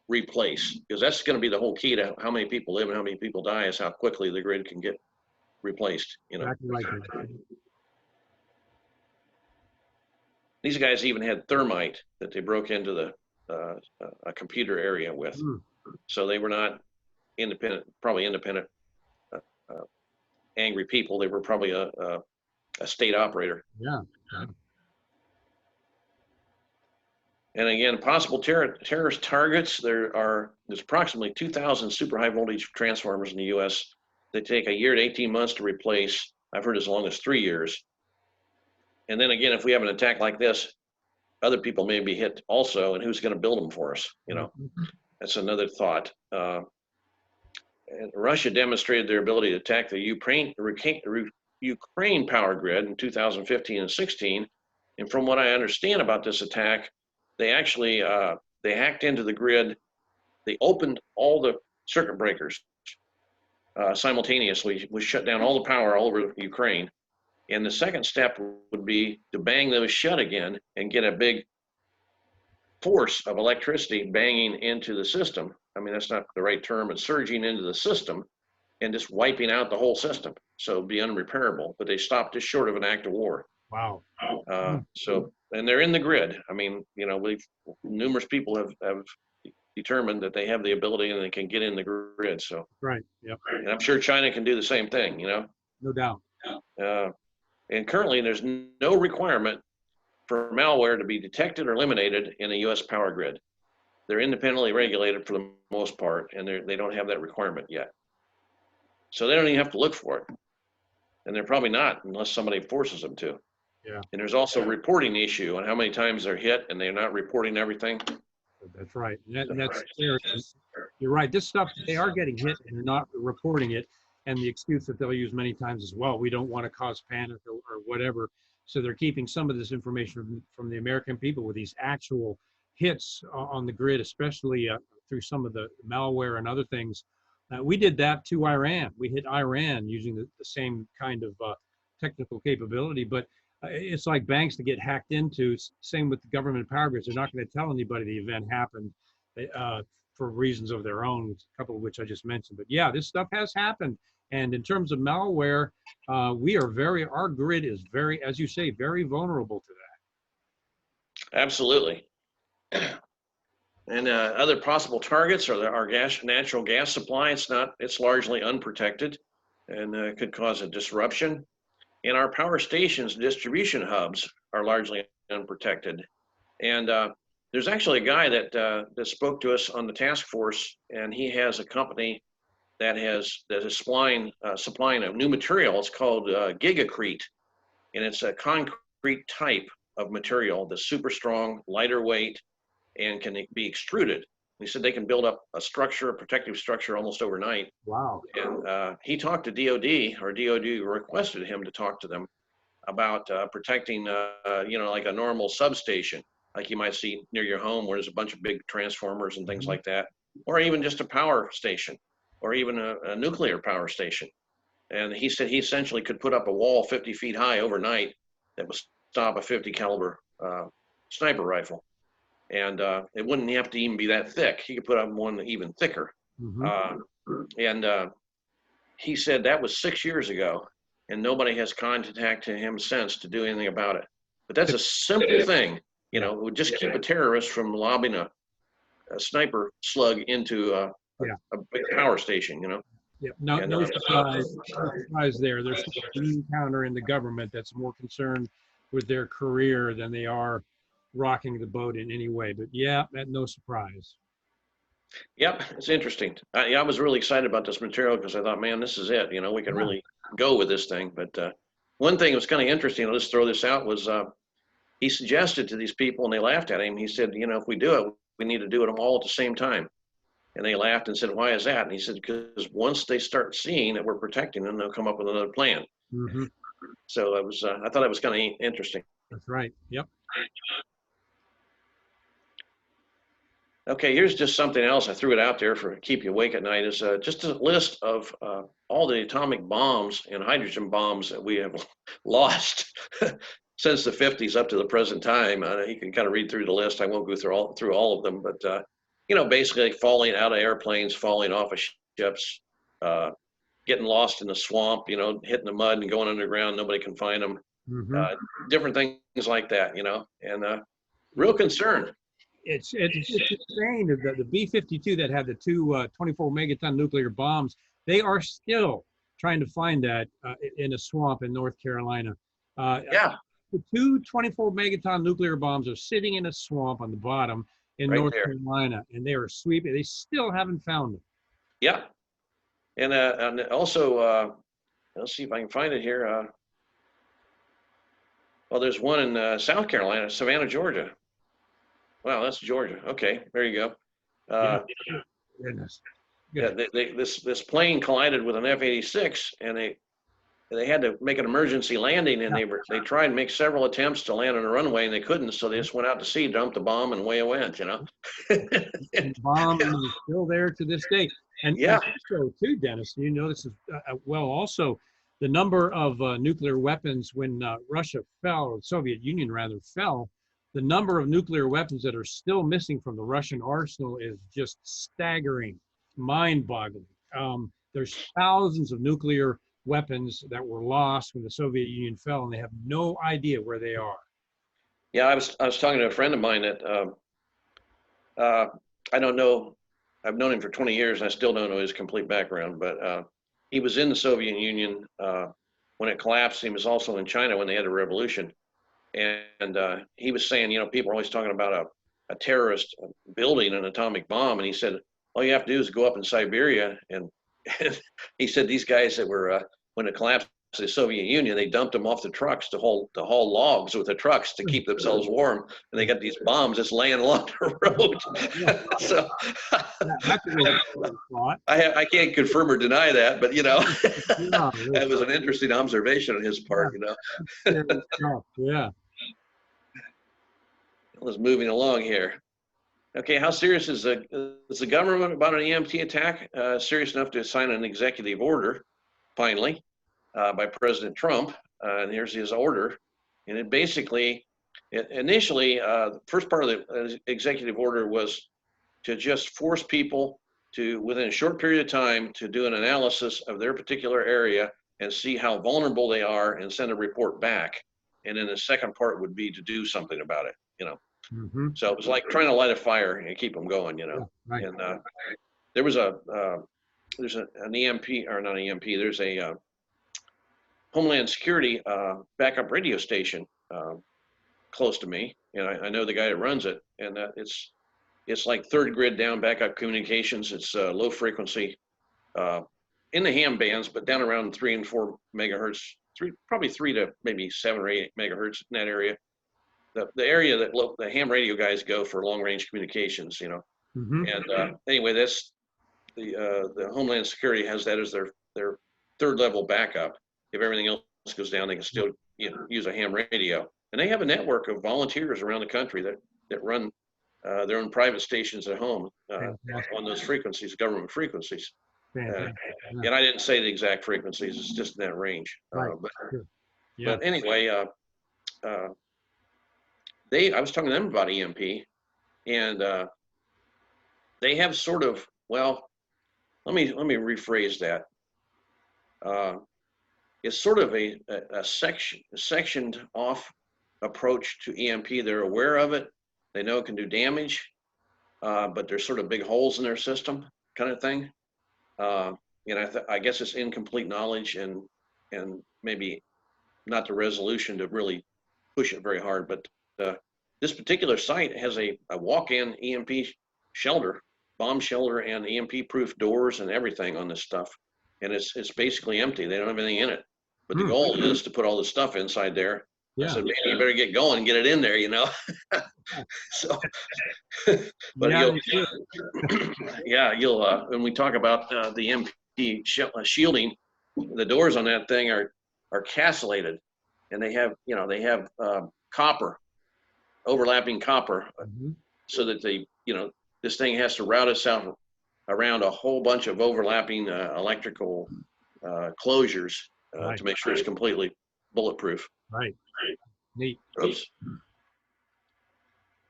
replace. Because that's going to be the whole key to how many people live and how many people die, is how quickly the grid can get replaced. You know. Exactly right. These guys even had thermite that they broke into a computer area with, so they were not independent, probably independent, angry people. They were probably a state operator. Yeah. And again, possible terrorist targets. There's approximately 2,000 super high voltage transformers in the U.S. They take a year to 18 months to replace. I've heard as long as 3 years. And then again, if we have an attack like this, other people may be hit also, and who's going to build them for us? You know, that's another thought. And Russia demonstrated their ability to attack the Ukraine power grid in 2015 and 16. And from what I understand about this attack, they actually they hacked into the grid. They opened all the circuit breakers simultaneously, which shut down all the power all over Ukraine. And the second step would be to bang those shut again and get a big force of electricity banging into the system. I mean, that's not the right term, but surging into the system and just wiping out the whole system. So it'd be unrepairable, but they stopped just short of an act of war. Wow. So, and they're in the grid. I mean, you know, numerous people have determined that they have the ability and they can get in the grid. So, right. Yep. And I'm sure China can do the same thing, you know? No doubt. And currently, there's no requirement for malware to be detected or eliminated in a U.S. power grid. They're independently regulated for the most part, and they don't have that requirement yet. So they don't even have to look for it. And they're probably not unless somebody forces them to. Yeah. And there's also a reporting issue on how many times they're hit and they're not reporting everything. That's right. That's fair. You're right. This stuff, they are getting hit and they're not reporting it. And the excuse that they'll use many times as well, we don't want to cause panic or whatever. So they're keeping some of this information from the American people with these actual hits on the grid, especially through some of the malware and other things. We did that to Iran. We hit Iran using the same kind of technical capability, but it's like banks that get hacked into. Same with the government power grids. They're not going to tell anybody the event happened for reasons of their own, a couple of which I just mentioned. But yeah, this stuff has happened. And in terms of malware, our grid is very, as you say, very vulnerable to that. Absolutely. And other possible targets are our natural gas supply. It's largely unprotected and could cause a disruption. And our power stations, distribution hubs are largely unprotected. And there's actually a guy that spoke to us on the task force, and he has a company that is supplying a new material. It's called Gigacrete, and it's a concrete type of material that's super strong, lighter weight, and can be extruded. He said they can build up a protective structure almost overnight. Wow. And he talked to DOD, or DOD requested him to talk to them about protecting, like a normal substation, like you might see near your home where there's a bunch of big transformers and things like that, or even just a power station, or even a nuclear power station. And he said he essentially could put up a wall 50 feet high overnight that would stop a 50 caliber sniper rifle. And it wouldn't have to even be that thick. He could put up one even thicker. And he said that was 6 years ago, and nobody has contacted him since to do anything about it. But that's a simple thing, it would just keep a terrorist from lobbing a sniper slug into a big power station, Yeah, no surprise there. There's a green counter in the government that's more concerned with their career than they are rocking the boat in any way. But yeah, no surprise. Yep, it's interesting. I was really excited about this material because I thought, man, this is it. We can really go with this thing. But one thing that was kind of interesting, I'll just throw this out, was he suggested to these people, and they laughed at him. He said, if we do it, we need to do it all at the same time. And they laughed and said, why is that? And he said, because once they start seeing that we're protecting them, they'll come up with another plan. So I thought it was kind of interesting. That's right. Yep. Okay, here's just something else. I threw it out there for keep you awake at night. Is just a list of all the atomic bombs and hydrogen bombs that we have lost since the 50s up to the present time. You can kind of read through the list. I won't go through all of them, but basically falling out of airplanes, falling off of ships, getting lost in the swamp, hitting the mud and going underground. Nobody can find them. Different things like that, and real concern. It's insane that the B-52 that had the two 24 megaton nuclear bombs, they are still trying to find that in a swamp in North Carolina. The two 24 megaton nuclear bombs are sitting in a swamp on the bottom in North Carolina, and they are sweeping. They still haven't found them. Yeah, and also, let's see if I can find it here. Well, there's one in South Carolina, Savannah, Georgia. Wow, that's Georgia. Okay, there you go. Goodness. Yeah, this plane collided with an F-86, and they had to make an emergency landing, and they tried to make several attempts to land on a runway, and they couldn't. So they just went out to sea, dumped the bomb, and away it went. The bomb is still there to this day. And also, too, Dennis, this is also the number of nuclear weapons when Russia fell, or the Soviet Union rather fell. The number of nuclear weapons that are still missing from the Russian arsenal is just staggering, mind-boggling. There's thousands of nuclear weapons that were lost when the Soviet Union fell, and they have no idea where they are. Yeah, I was talking to a friend of mine that I don't know. I've known him for 20 years, and I still don't know his complete background. But he was in the Soviet Union when it collapsed. He was also in China when they had a revolution. And he was saying, you know, people are always talking about a terrorist building an atomic bomb. And he said, all you have to do is go up in Siberia. And he said these guys that were, when it collapsed the Soviet Union, they dumped them off the trucks to haul logs with the trucks to keep themselves warm. And they got these bombs just laying along the road. So That's a really cool thought. I can't confirm or deny that, but you know, that was an interesting observation on his part, you know. Yeah. Let's moving along here. Okay, how serious is the government about an EMP attack? Serious enough to sign an executive order, finally, by President Trump. And here's his order. And it basically, initially, the first part of the executive order was to just force people to, within a short period of time, to do an analysis of their particular area and see how vulnerable they are and send a report back. And then the second part would be to do something about it, you know. Mm-hmm. So it was like trying to light a fire and keep them going, you know. Yeah, right. And there was there's an EMP, or not EMP, there's a Homeland Security backup radio station close to me. And I know the guy that runs it, and it's like third grid down backup communications. It's low frequency in the ham bands, but down around 3 and 4 megahertz, probably 3 to maybe 7 or 8 megahertz in that area. The area that the ham radio guys go for long range communications, you know. Mm-hmm. And anyway, that's the Homeland Security has that as their third level backup. If everything else goes down, they can still, you know, use a ham radio. And they have a network of volunteers around the country that run their own private stations at home on those frequencies, government frequencies. And I didn't say the exact frequencies; it's just in that range. Right. But anyway, I was talking to them about EMP, and they have sort of, well, let me rephrase that. It's sort of a sectioned off approach to EMP. They're aware of it. They know it can do damage, but there's sort of big holes in their system, kind of thing. I guess it's incomplete knowledge and maybe not the resolution to really push it very hard. But this particular site has a walk-in EMP shelter, bomb shelter, and EMP-proof doors and everything on this stuff. And it's basically empty. They don't have anything in it. But the goal is to put all the stuff inside there. Yeah. I said, man, you better get going and get it in there, you know. So, but you'll when we talk about the EMP shielding, the doors on that thing are castellated, and they have copper, overlapping copper, so that this thing has to route itself around a whole bunch of overlapping electrical closures to make sure it's completely bulletproof. Right. Neat. Oops.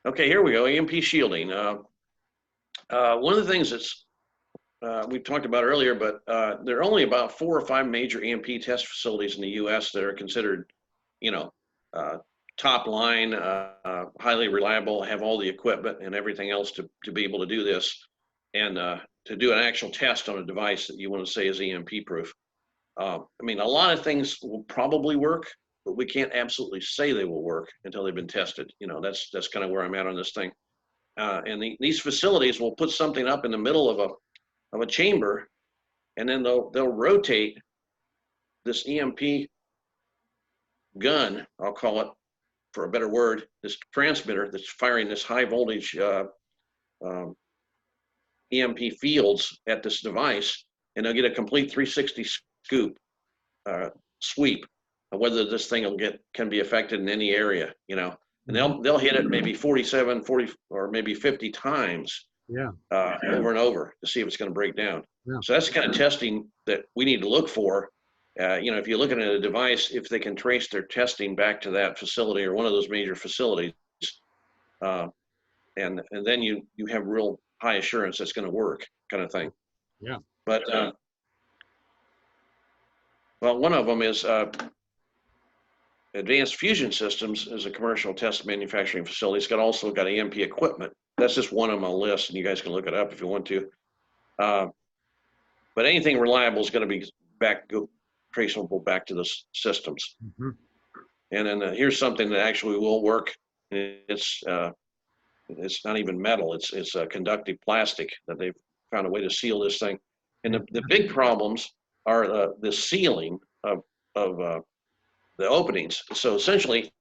Okay, here we go. EMP shielding. One of the things that's we've talked about earlier, but there are only about 4 or 5 major EMP test facilities in the U.S. that are considered, top line, highly reliable, have all the equipment and everything else to be able to do this, and to do an actual test on a device that you want to say is EMP proof. I mean, a lot of things will probably work, but we can't absolutely say they will work until they've been tested. That's kind of where I'm at on this thing. And these facilities will put something up in the middle of a chamber, and then they'll rotate this EMP gun, I'll call it for a better word, this transmitter that's firing this high voltage EMP fields at this device, and they'll get a complete 360 sweep of whether this thing can be affected in any area, and they'll hit it maybe 47, 40, or maybe 50 times over and over to see if it's going to break down. Yeah. So that's the kind of testing that we need to look for. If you're looking at a device, if they can trace their testing back to that facility or one of those major facilities, and then you have real high assurance that's going to work, kind of thing. Yeah. But one of them is Advanced Fusion Systems is a commercial test manufacturing facility. It's also got EMP equipment. That's just one on my list, and you guys can look it up if you want to. But anything reliable is going to be traceable back to the systems. Mm-hmm. And then here's something that actually will work. It's not even metal. It's a conductive plastic that they've found a way to seal this thing. And the big problems are the sealing of the openings. So essentially,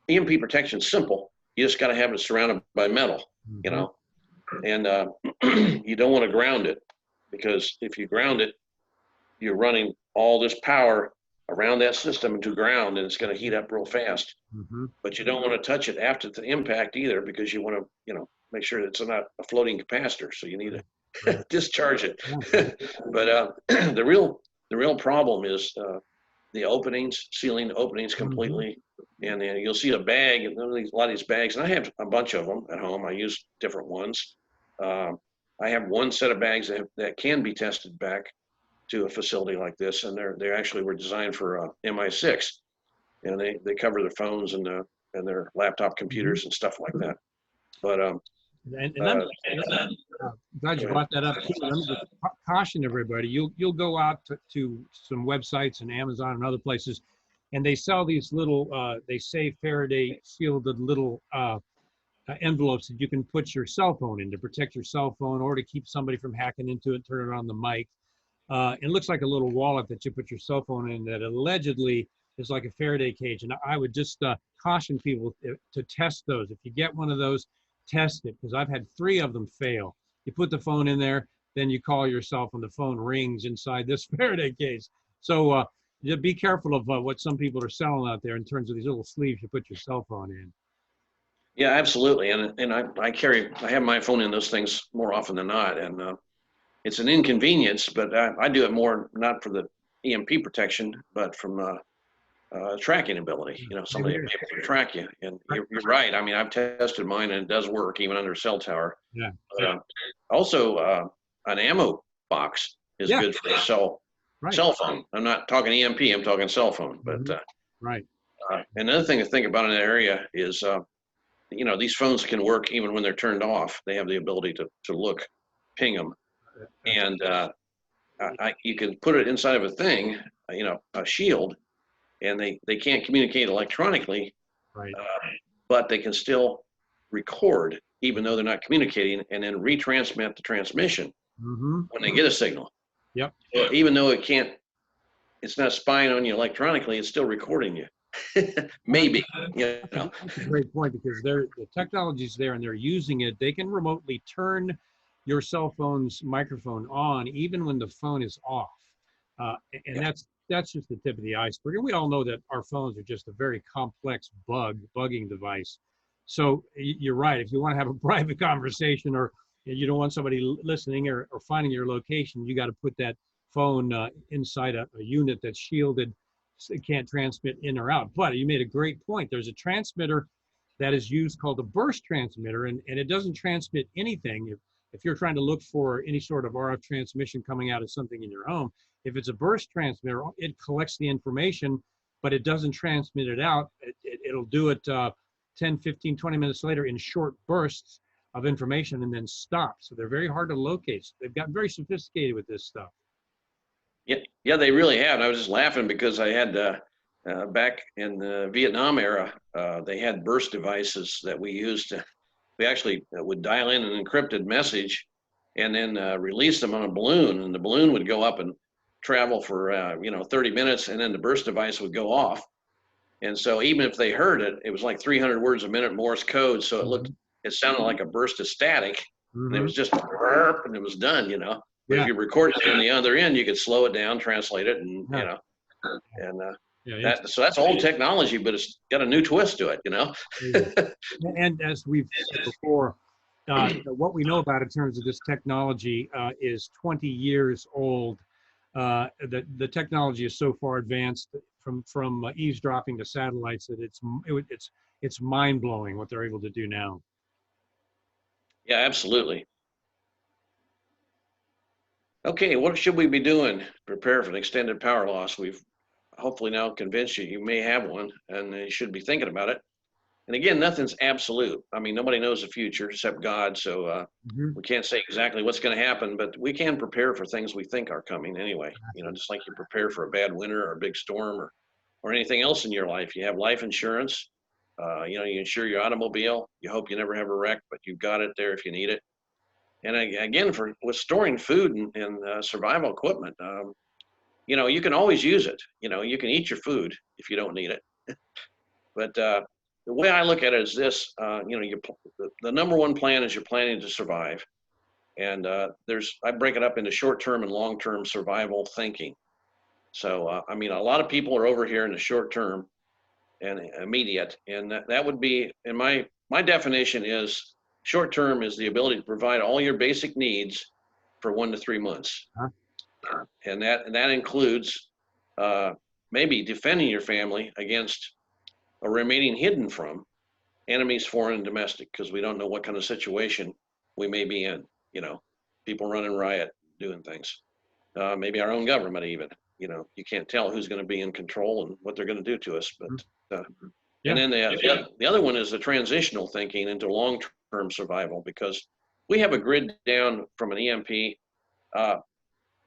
EMP protection is simple. You just got to have it surrounded by metal, you know, and you don't want to ground it, because if you ground it, you're running all this power around that system into ground, and it's going to heat up real fast. Mm-hmm. But you don't want to touch it after the impact either, because you want to, you know, make sure that it's not a floating capacitor. So you need to discharge it. But the real problem is the openings, sealing the openings completely. And then you'll see a bag, a lot of these bags, and I have a bunch of them at home. I use different ones. I have one set of bags that can be tested back to a facility like this, and they actually were designed for MI6, and they cover their phones and their laptop computers and stuff like that. But I'm glad you brought that up too. Let me just caution everybody. You'll go out to some websites and Amazon and other places, and they sell these little they say Faraday shielded little envelopes that you can put your cell phone in to protect your cell phone, or to keep somebody from hacking into it, turn it on the mic. It looks like a little wallet that you put your cell phone in that allegedly is like a Faraday cage. And I would just caution people to test those. If you get one of those, test it, because I've had 3 of them fail. You put the phone in there, then you call yourself and the phone rings inside this Faraday cage. So just be careful of what some people are selling out there in terms of these little sleeves you put your cell phone in. yeah, absolutely. And I have my phone in those things more often than not. And it's an inconvenience, but I do it more not for the EMP protection, but from tracking ability. You know, somebody will be able to track you. And you're right. I mean, I've tested mine, and it does work even under a cell tower. Yeah. But, also, an ammo box is good for a cell phone. I'm not talking EMP. I'm talking cell phone. But another thing to think about in that area is, you know, these phones can work even when they're turned off. They have the ability to look, ping them. And you can put it inside of a thing, you know, a shield, and they can't communicate electronically, but they can still record even though they're not communicating, and then retransmit the transmission when they get a signal. Yep. So even though it's not spying on you electronically, it's still recording you. Maybe. You know. That's a great point, because the technology's there and they're using it. They can remotely turn your cell phone's microphone on even when the phone is off, and that's just the tip of the iceberg. And we all know that our phones are just a very complex bugging device. So you're right. If you want to have a private conversation, or you don't want somebody listening or finding your location, you got to put that phone inside a unit that's shielded. So it can't transmit in or out. But you made a great point. There's a transmitter that is used called a burst transmitter, and it doesn't transmit anything. If you're trying to look for any sort of RF transmission coming out of something in your home, if it's a burst transmitter, it collects the information, but it doesn't transmit it out. It'll do it 10, 15, 20 minutes later in short bursts of information and then stop. So they're very hard to locate. So they've gotten very sophisticated with this stuff. Yeah, they really have. And I was just laughing because I had back in the Vietnam era, they had burst devices that we used. We actually would dial in an encrypted message and then release them on a balloon, and the balloon would go up and travel for 30 minutes, and then the burst device would go off. And so even if they heard it, it was like 300 words a minute Morse code. So it sounded like a burst of static, and it was just a burp, and it was done, you know. But if you record it on the other end, you could slow it down, translate it, and you know, and so that's old technology, but it's got a new twist to it, you know. And as we've said before, what we know about in terms of this technology is 20 years old. The technology is so far advanced from eavesdropping to satellites that it's mind blowing what they're able to do now. Yeah, absolutely. Okay, what should we be doing to prepare for an extended power loss? We've hopefully now convinced you may have one, and you should be thinking about it. And again, nothing's absolute. I mean, nobody knows the future except God. So Mhm. we can't say exactly what's going to happen, but we can prepare for things we think are coming anyway. You know, just like you prepare for a bad winter or a big storm or anything else in your life. You have life insurance. You know, you insure your automobile. You hope you never have a wreck, but you've got it there if you need it. And again, with storing food and survival equipment, you know, you can always use it. You know, you can eat your food if you don't need it. But the way I look at it is this: you know, the number one plan is you're planning to survive, and I break it up into short-term and long-term survival thinking. So I mean, a lot of people are over here in the short term and immediate, and that would be, in my definition is short term is the ability to provide all your basic needs for 1 to 3 months. Huh? And that includes maybe defending your family against or remaining hidden from enemies, foreign and domestic, because we don't know what kind of situation we may be in. You know, people running riot, doing things. Maybe our own government even. You know, you can't tell who's going to be in control and what they're going to do to us. But Yeah. and then the other one is the transitional thinking into long-term survival, because we have a grid down from an EMP.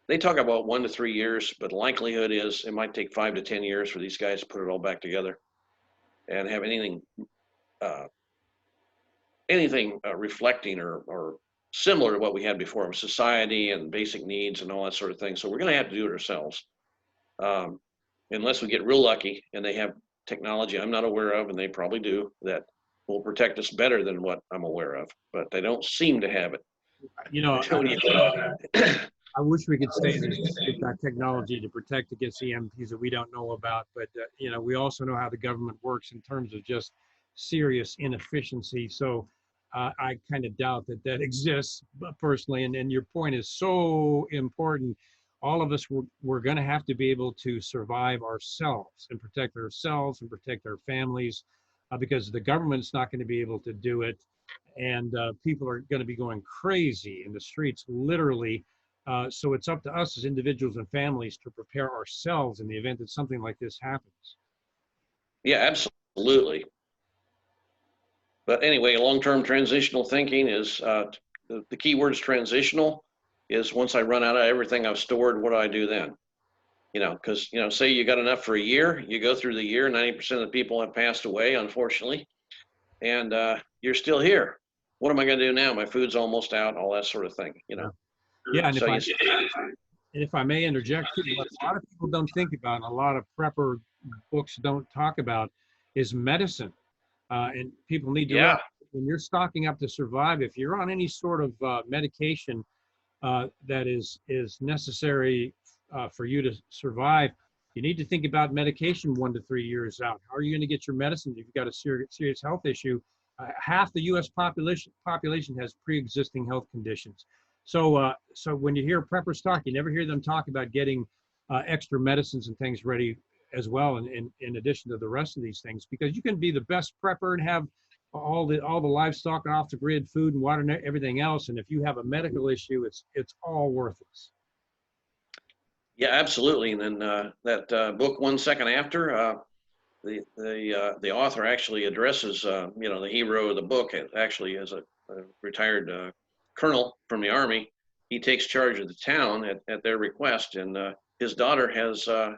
They talk about 1 to 3 years, but the likelihood is it might take 5 to 10 years for these guys to put it all back together and have anything reflecting or similar to what we had before with society and basic needs and all that sort of thing. So we're going to have to do it ourselves, unless we get real lucky and they have technology I'm not aware of, and they probably do, that will protect us better than what I'm aware of. But they don't seem to have it. You know, I wish we could say that we've got technology to protect against EMPs that we don't know about, but you know, we also know how the government works in terms of just serious inefficiency. So I kind of doubt that that exists personally. And your point is so important. All of us, we're going to have to be able to survive ourselves and protect our families, because the government's not going to be able to do it. And people are going to be going crazy in the streets, literally. So it's up to us as individuals and families to prepare ourselves in the event that something like this happens. Yeah, absolutely. But anyway, long-term transitional thinking is the key word is transitional. Is once I run out of everything I've stored, what do I do then? You know, because, you know, say you got enough for a year, you go through the year, 90% of the people have passed away, unfortunately, and you're still here. What am I going to do now? My food's almost out, all that sort of thing, you know. Yeah, and So if I may interject, what a lot of people don't think about, and a lot of prepper books don't talk about, is medicine. And people need to realize when you're stocking up to survive, if you're on any sort of medication that is necessary for you to survive, you need to think about medication 1 to 3 years out. How are you going to get your medicine if you've got a serious health issue? Half the U.S. population has pre-existing health conditions. So when you hear preppers talk, you never hear them talk about getting extra medicines and things ready as well, in addition to the rest of these things, because you can be the best prepper and have all the livestock off the grid, food and water and everything else, and if you have a medical issue, it's all worthless. yeah, absolutely. And then that book, 1 Second After, the author actually addresses, you know, the hero of the book actually is a retired colonel from the Army. He takes charge of the town at their request, and his daughter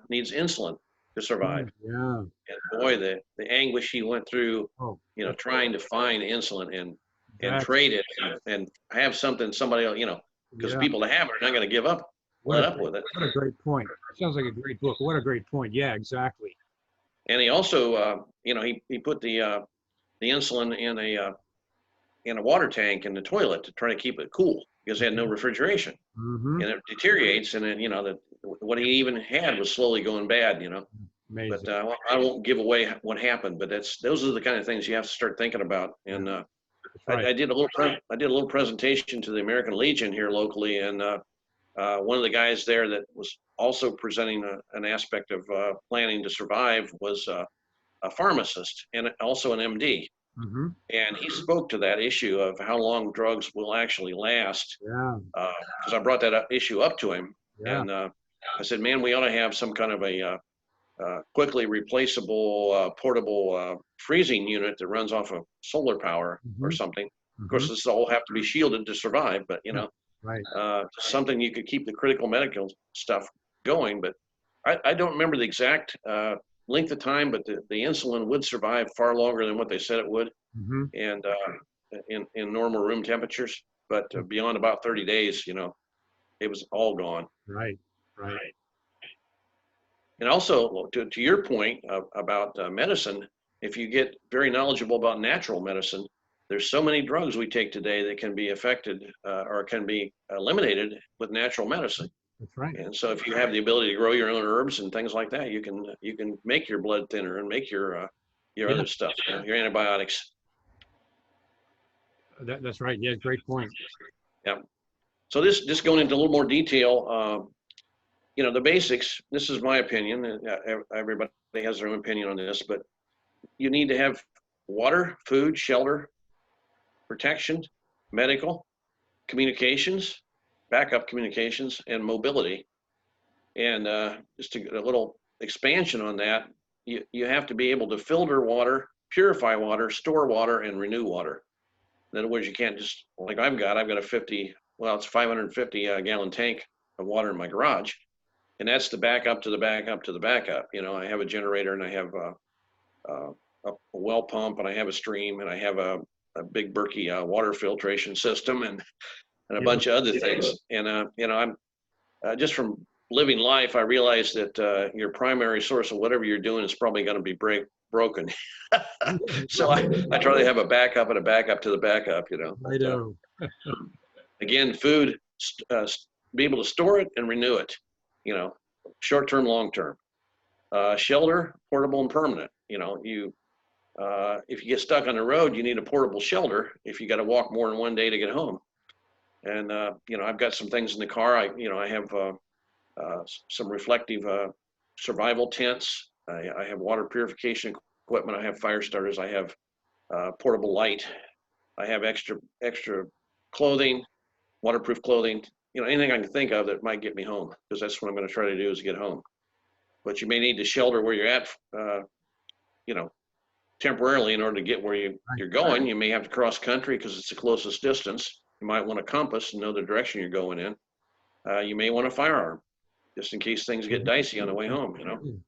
needs insulin to survive. Yeah. And boy, the anguish he went through, you know, trying to find insulin and trade it and have somebody else, you know, because the people that have it are not going to give up, let up with it. What a great point. Sounds like a great book. What a great point. Yeah, exactly. And he also, you know, he put the insulin in a water tank in the toilet to try to keep it cool, because they had no refrigeration. Mm-hmm. And it deteriorates, and then, you know, what he even had was slowly going bad, you know. Amazing. But I won't give away what happened, but those are the kind of things you have to start thinking about. And right. I did a little presentation to the American Legion here locally, and one of the guys there that was also presenting an aspect of planning to survive was a pharmacist and also an MD. Mm-hmm. And he spoke to that issue of how long drugs will actually last. Yeah. Because I brought that issue up to him, Yeah. and I said, "Man, we ought to have some kind of a quickly replaceable portable freezing unit that runs off of solar power or something. Of course, this all have to be shielded to survive, but you know, something you could keep the critical medical stuff going. But I don't remember the exact length of time, but the insulin would survive far longer than what they said it would, and in normal room temperatures. But beyond about 30 days, you know, it was all gone. Right. And also, to your point about medicine, if you get very knowledgeable about natural medicine, there's so many drugs we take today that can be affected or can be eliminated with natural medicine. That's right. And so, if you have the ability to grow your own herbs and things like that, you can make your blood thinner and make your other stuff, you know, your antibiotics. That's right. Yeah, great point. Yeah. So just going into a little more detail. You know, the basics, this is my opinion, everybody has their own opinion on this, but you need to have water, food, shelter, protection, medical, communications, backup communications, and mobility. And just a little expansion on that, you have to be able to filter water, purify water, store water, and renew water. In other words, you can't just, like I've got a 550 gallon tank of water in my garage. And that's the backup to the backup to the backup. You know, I have a generator and I have a well pump and I have a stream and I have a big Berkey water filtration system and a bunch of other things. And, you know, I'm just from living life, I realized that your primary source of whatever you're doing is probably going to be broken. So I try to have a backup and a backup to the backup, you know. I know. Again, food, be able to store it and renew it. You know, short-term, long-term. Shelter, portable and permanent. You know, if you get stuck on the road, you need a portable shelter if you got to walk more than one day to get home. And, you know, I've got some things in the car. I have some reflective survival tents. I have water purification equipment. I have fire starters. I have portable light. I have extra clothing, waterproof clothing. You know, anything I can think of that might get me home, because that's what I'm going to try to do is get home. But you may need to shelter where you're at, you know, temporarily in order to get where you're going. You may have to cross country because it's the closest distance. You might want a compass and know the direction you're going in. You may want a firearm just in case things get dicey on the way home, you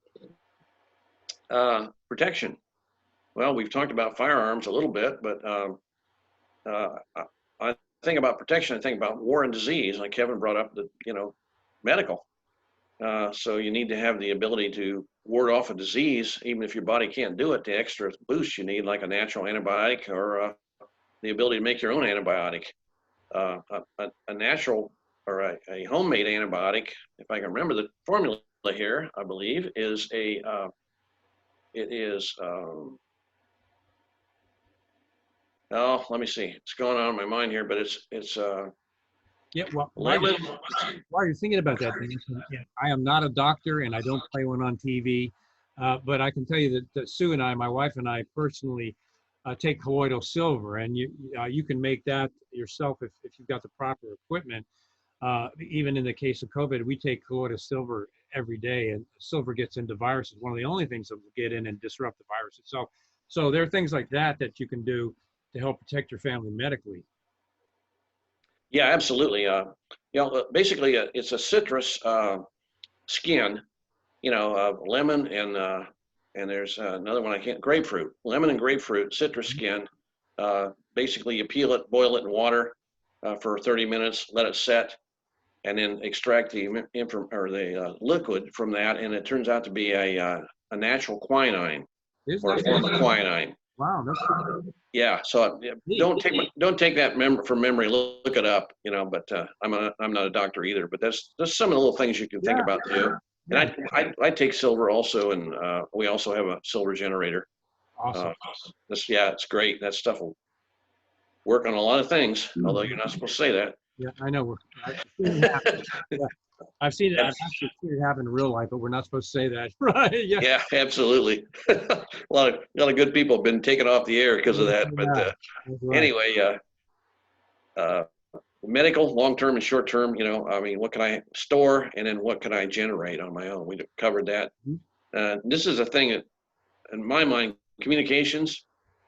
know. Protection. Well, we've talked about firearms a little bit, but I think about protection, I think about war and disease, like Kevin brought up the, you know, medical. So you need to have the ability to ward off a disease, even if your body can't do it. The extra boost you need, like a natural antibiotic or the ability to make your own antibiotic. A natural or a homemade antibiotic, if I can remember the formula here, I believe is oh, let me see. It's going on in my mind here, but it's Yeah, well, lemon. while you're thinking about that, I am not a doctor and I don't play one on TV, but I can tell you that Sue and I, my wife and I personally take colloidal silver, and you can make that yourself if you've got the proper equipment. Even in the case of COVID, we take colloidal silver every day, and silver gets into viruses. One of the only things that will get in and disrupt the virus itself. So there are things like that you can do to help protect your family medically. Yeah, absolutely. You know, basically, it's a citrus skin. You know, lemon and there's another one grapefruit. Lemon and grapefruit, citrus skin. Basically, you peel it, boil it in water for 30 minutes, let it set, and then extract the liquid from that, and it turns out to be a natural quinine or a form of quinine. Wow, that's good. Yeah, so don't take that from memory. Look it up, you know. But I'm not a doctor either. But there's some of the little things you can think about too. And I take silver also, and we also have a silver generator. Awesome. It's great. That stuff will work on a lot of things, although you're not supposed to say that. Yeah, I know. I've seen it. I've actually seen it happen in real life, but we're not supposed to say that, right? Yeah. Yeah, absolutely. a lot of good people have been taken off the air because of that. But anyway, medical, long-term and short-term. You know, I mean, what can I store, and then what can I generate on my own? We covered that. This is a thing that, in my mind, communications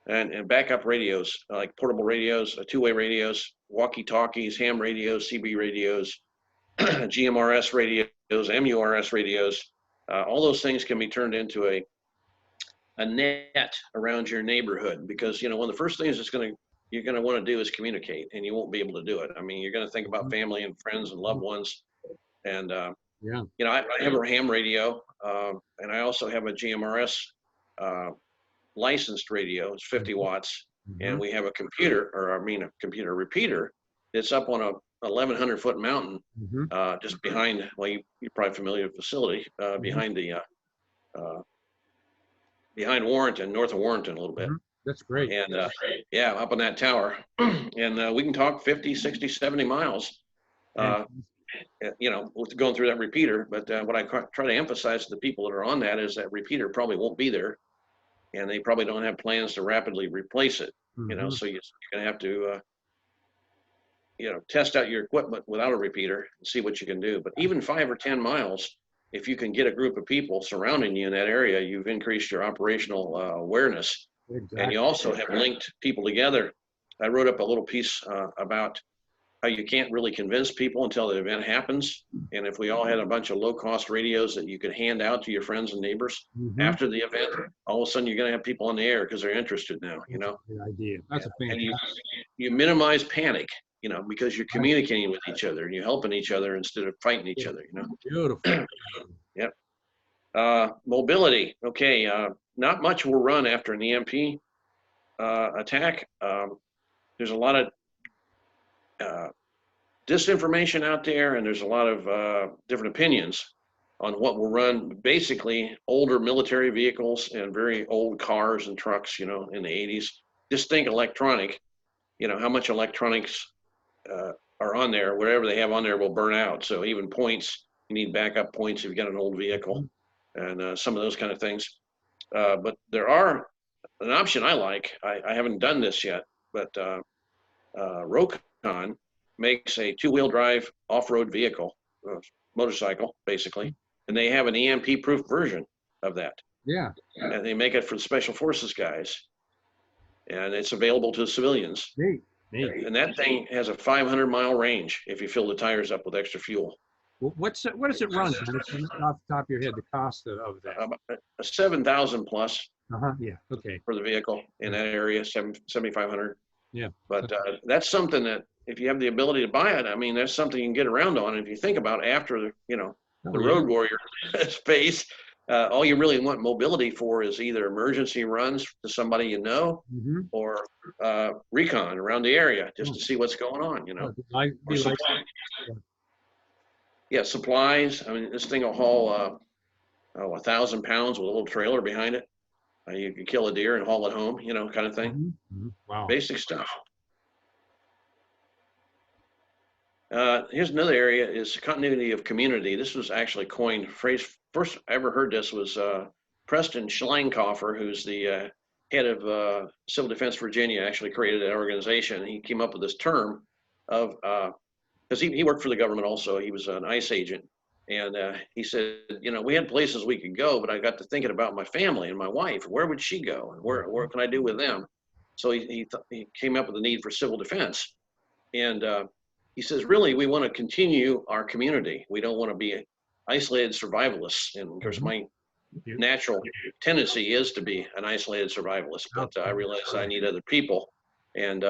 and backup radios, like portable radios, two-way radios, walkie-talkies, ham radios, CB radios, GMRS radios, MURS radios, all those things can be turned into a net around your neighborhood, because one of the first things you're going to want to do is communicate, and you won't be able to do it. I mean, you're going to think about family and friends and loved ones. And, I have a ham radio, and I also have a GMRS licensed radio. It's 50 watts. And we have a computer repeater. It's up on a 1,100-foot mountain, just behind, well, you're probably familiar with the facility, behind Warrenton, north of Warrenton a little bit. That's great. And up on that tower. And we can talk 50, 60, 70 miles, with going through that repeater. But what I try to emphasize to the people that are on that is that repeater probably won't be there, and they probably don't have plans to rapidly replace it. So you're going to have to, test out your equipment without a repeater and see what you can do. But even 5 or 10 miles, if you can get a group of people surrounding you in that area, you've increased your operational awareness. Exactly. And you also have linked people together. I wrote up a little piece about how you can't really convince people until the event happens. And if we all had a bunch of low-cost radios that you could hand out to your friends and neighbors after the event, all of a sudden you're going to have people on the air because they're interested now. That's a good idea. That's a fantastic. And you minimize panic, because you're communicating with each other and you're helping each other instead of fighting each other. Beautiful. Yep. Mobility. Okay. Not much will run after an EMP attack. There's a lot of disinformation out there, and there's a lot of different opinions on what will run. Basically, older military vehicles and very old cars and trucks, in the 80s. Just think electronic, how much electronics are on there. Whatever they have on there will burn out. So even points, you need backup points if you've got an old vehicle, and some of those kind of things. But there are an option I like. I haven't done this yet, but Rokon makes a two-wheel drive off-road vehicle, motorcycle, basically, and they have an EMP-proof version of that. Yeah. And they make it for the Special Forces guys, and it's available to civilians. Neat. And that thing has a 500-mile range if you fill the tires up with extra fuel. Well, what does it run? Off the top of your head, the cost of that? 7,000 plus. Yeah. Okay. For the vehicle in that area, 7,500. Yeah. But that's something that, if you have the ability to buy it, I mean, that's something you can get around on. If you think about after the road warrior phase, all you really want mobility for is either emergency runs to somebody or recon around the area just to see what's going on. Supplies. I mean, this thing will haul 1,000 pounds with a little trailer behind it. You can kill a deer and haul it home, kind of thing. Wow. Basic stuff. Here's another area is continuity of community. This was actually coined phrase. First I ever heard this was Preston Schleinkoffer, who's the head of Civil Defense Virginia, actually created an organization. He came up with this term of, because he worked for the government also. He was an ICE agent. And he said, we had places we could go, but I got to thinking about my family and my wife. Where would she go? And where can I do with them? So he came up with the need for civil defense. And he says, really, we want to continue our community. We don't want to be isolated survivalists. And of course, my natural tendency is to be an isolated survivalist, but I realize I need other people. And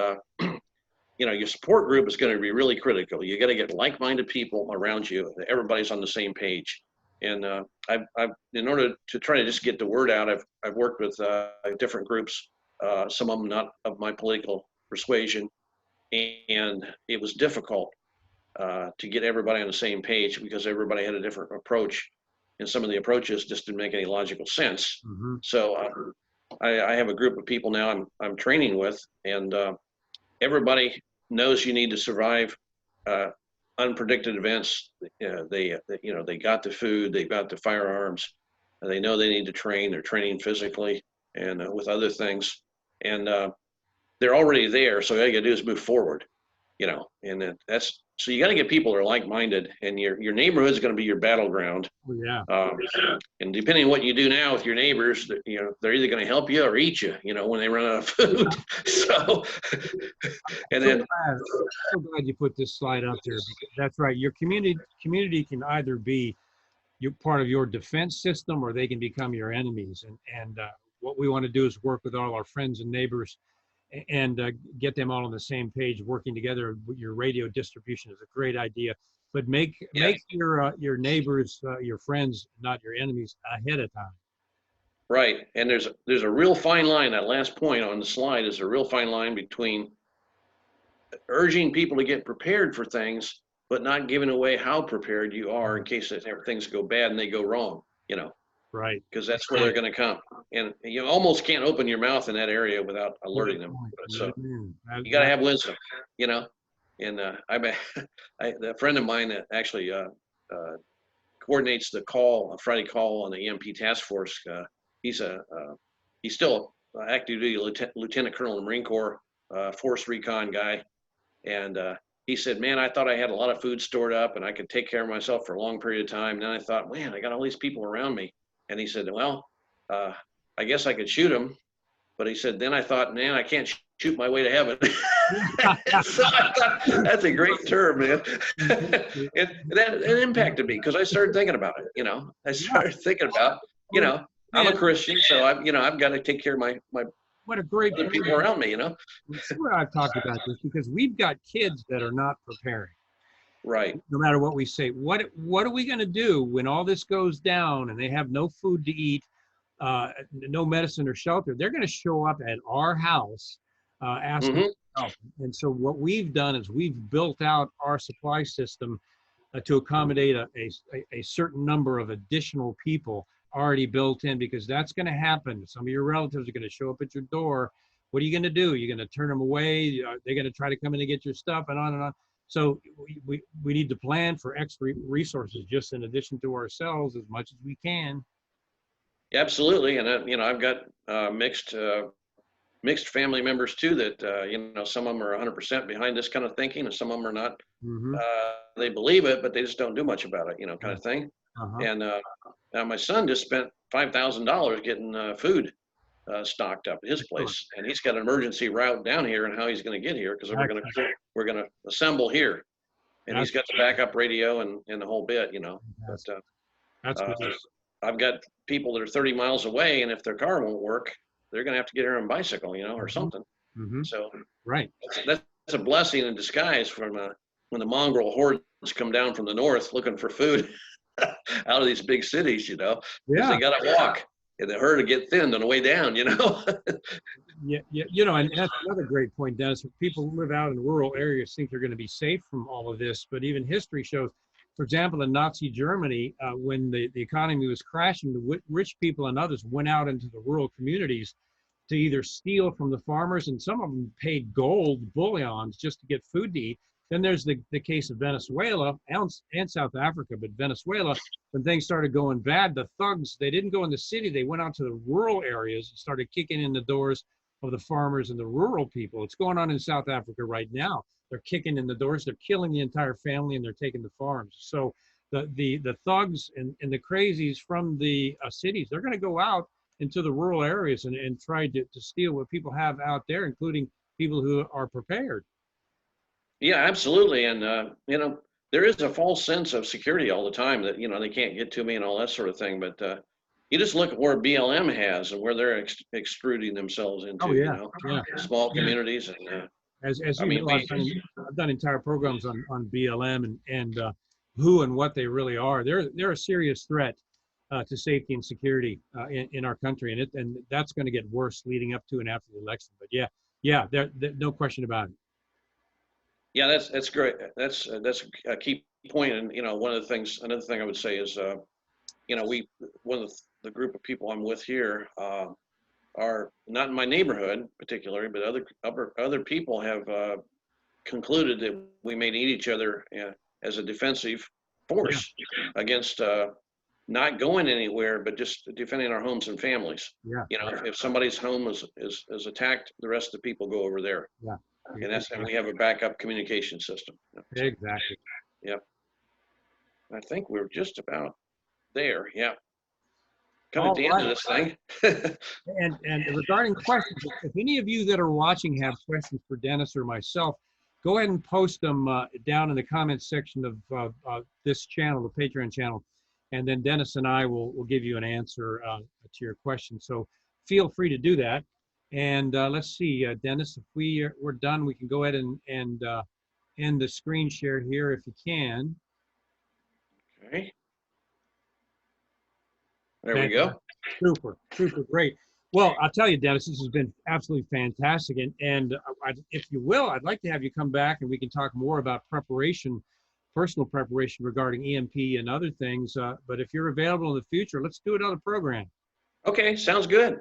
your support group is going to be really critical. You got to get like-minded people around you. Everybody's on the same page. And I've in order to try to just get the word out, I've worked with different groups, some of them not of my political persuasion, and it was difficult to get everybody on the same page because everybody had a different approach, and some of the approaches just didn't make any logical sense. So I have a group of people now I'm training with, and everybody knows you need to survive unpredicted events. They got the food, they got the firearms, and they know they need to train. They're training physically and with other things, and they're already there. So all you gotta do is move forward, and that's So you got to get people that are like-minded, and your neighborhood is going to be your battleground. Oh, yeah. And depending on what you do now with your neighbors, they're either going to help you or eat you, when they run out of food. So, and then So glad you put this slide up there, because that's right. Your community can either be part of your defense system, or they can become your enemies. And what we want to do is work with all our friends and neighbors and get them all on the same page, working together. Your radio distribution is a great idea, but make your neighbors your friends, not your enemies, ahead of time. right, and there's a real fine line. That last point on the slide is a real fine line between urging people to get prepared for things, but not giving away how prepared you are in case things go bad and they go wrong. Right. Because that's where they're going to come, and you almost can't open your mouth in that area without alerting them. So you got to have wisdom, And a friend of mine that actually coordinates the call, a Friday call on the EMP task force. He's still active duty lieutenant colonel in the Marine Corps, force recon guy, and he said, "Man, I thought I had a lot of food stored up and I could take care of myself for a long period of time. And then I thought, man, I got all these people around me." And he said, "Well, I guess I could shoot them." But he said, then I thought, man, I can't shoot my way to heaven. So I thought, that's a great term, man. It impacted me because I started thinking about it. I started thinking about, I'm a Christian, so I've got to take care of my what a great other people around me. That's where I've talked about this, because we've got kids that are not preparing. Right. No matter what we say, what are we going to do when all this goes down and they have no food to eat, no medicine or shelter? They're going to show up at our house asking for help. And so what we've done is we've built out our supply system to accommodate a certain number of additional people already built in, because that's going to happen. Some of your relatives are going to show up at your door. What are you going to do? You're going to turn them away? They're going to try to come in and get your stuff, and on and on. So we need to plan for extra resources just in addition to ourselves as much as we can. Absolutely. And I've got mixed family members too, that some of them are 100% behind this kind of thinking, and some of them are not. They believe it, but they just don't do much about it, kind of thing. And now my son just spent $5,000 getting food stocked up at his place, and he's got an emergency route down here and how he's going to get here, because we're going to assemble here, and he's got the backup radio and the whole bit. But That's I've got people that are 30 miles away, and if their car won't work, they're going to have to get here on a bicycle, or something. So right, that's a blessing in disguise from when the mongrel hordes come down from the north looking for food out of these big cities, because they got to walk, and the herd to get thinned on the way down, Yeah, and that's another great point, Dennis. People who live out in rural areas think they're going to be safe from all of this, but even history shows, for example, in Nazi Germany, when the economy was crashing, the rich people and others went out into the rural communities to either steal from the farmers, and some of them paid gold bullions just to get food to eat. Then there's the case of Venezuela and South Africa, but Venezuela, when things started going bad, the thugs, they didn't go in the city, they went out to the rural areas and started kicking in the doors of the farmers and the rural people. It's going on in South Africa right now. They're kicking in the doors, they're killing the entire family, and they're taking the farms. So the thugs and the crazies from the cities, they're going to go out into the rural areas and try to steal what people have out there, including people who are prepared. Yeah, absolutely. And, there is a false sense of security all the time that, they can't get to me and all that sort of thing. But you just look at where BLM has and where they're extruding themselves into, small communities. And as you know, I've done entire programs on BLM and who and what they really are. They're a serious threat to safety and security in our country, and that's going to get worse leading up to and after the election. But there no question about it. Yeah, that's great. That's a key point. And another thing I would say is, one of the group of people I'm with here are not in my neighborhood particularly, but other people have concluded that we may need each other as a defensive force against not going anywhere, but just defending our homes and families. If somebody's home is attacked, the rest of the people go over there. In essence, we have a backup communication system. Exactly. Yep. I think we're just about there. Yeah. Coming All at the end of this thing. And regarding questions, if any of you that are watching have questions for Dennis or myself, go ahead and post them down in the comments section of this channel, the Patreon channel, and then Dennis and I will give you an answer to your question. So feel free to do that. And let's see, Dennis, if we're done, we can go ahead and end the screen share here if you can. Okay. There we go. Super, super great. Well, I'll tell you, Dennis, this has been absolutely fantastic. And if you will, I'd like to have you come back and we can talk more about preparation, personal preparation regarding EMP and other things. But if you're available in the future, let's do another program. Okay, sounds good.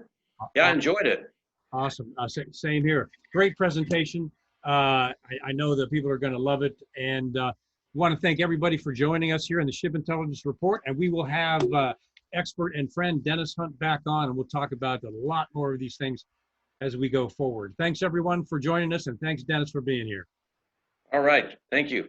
Yeah, I enjoyed it. Awesome. Same here. Great presentation. I know that people are going to love it. And want to thank everybody for joining us here in the Ship Intelligence Report. And we will have expert and friend Dennis Hunt back on, and we'll talk about a lot more of these things as we go forward. Thanks everyone for joining us, and thanks Dennis for being here. All right, thank you.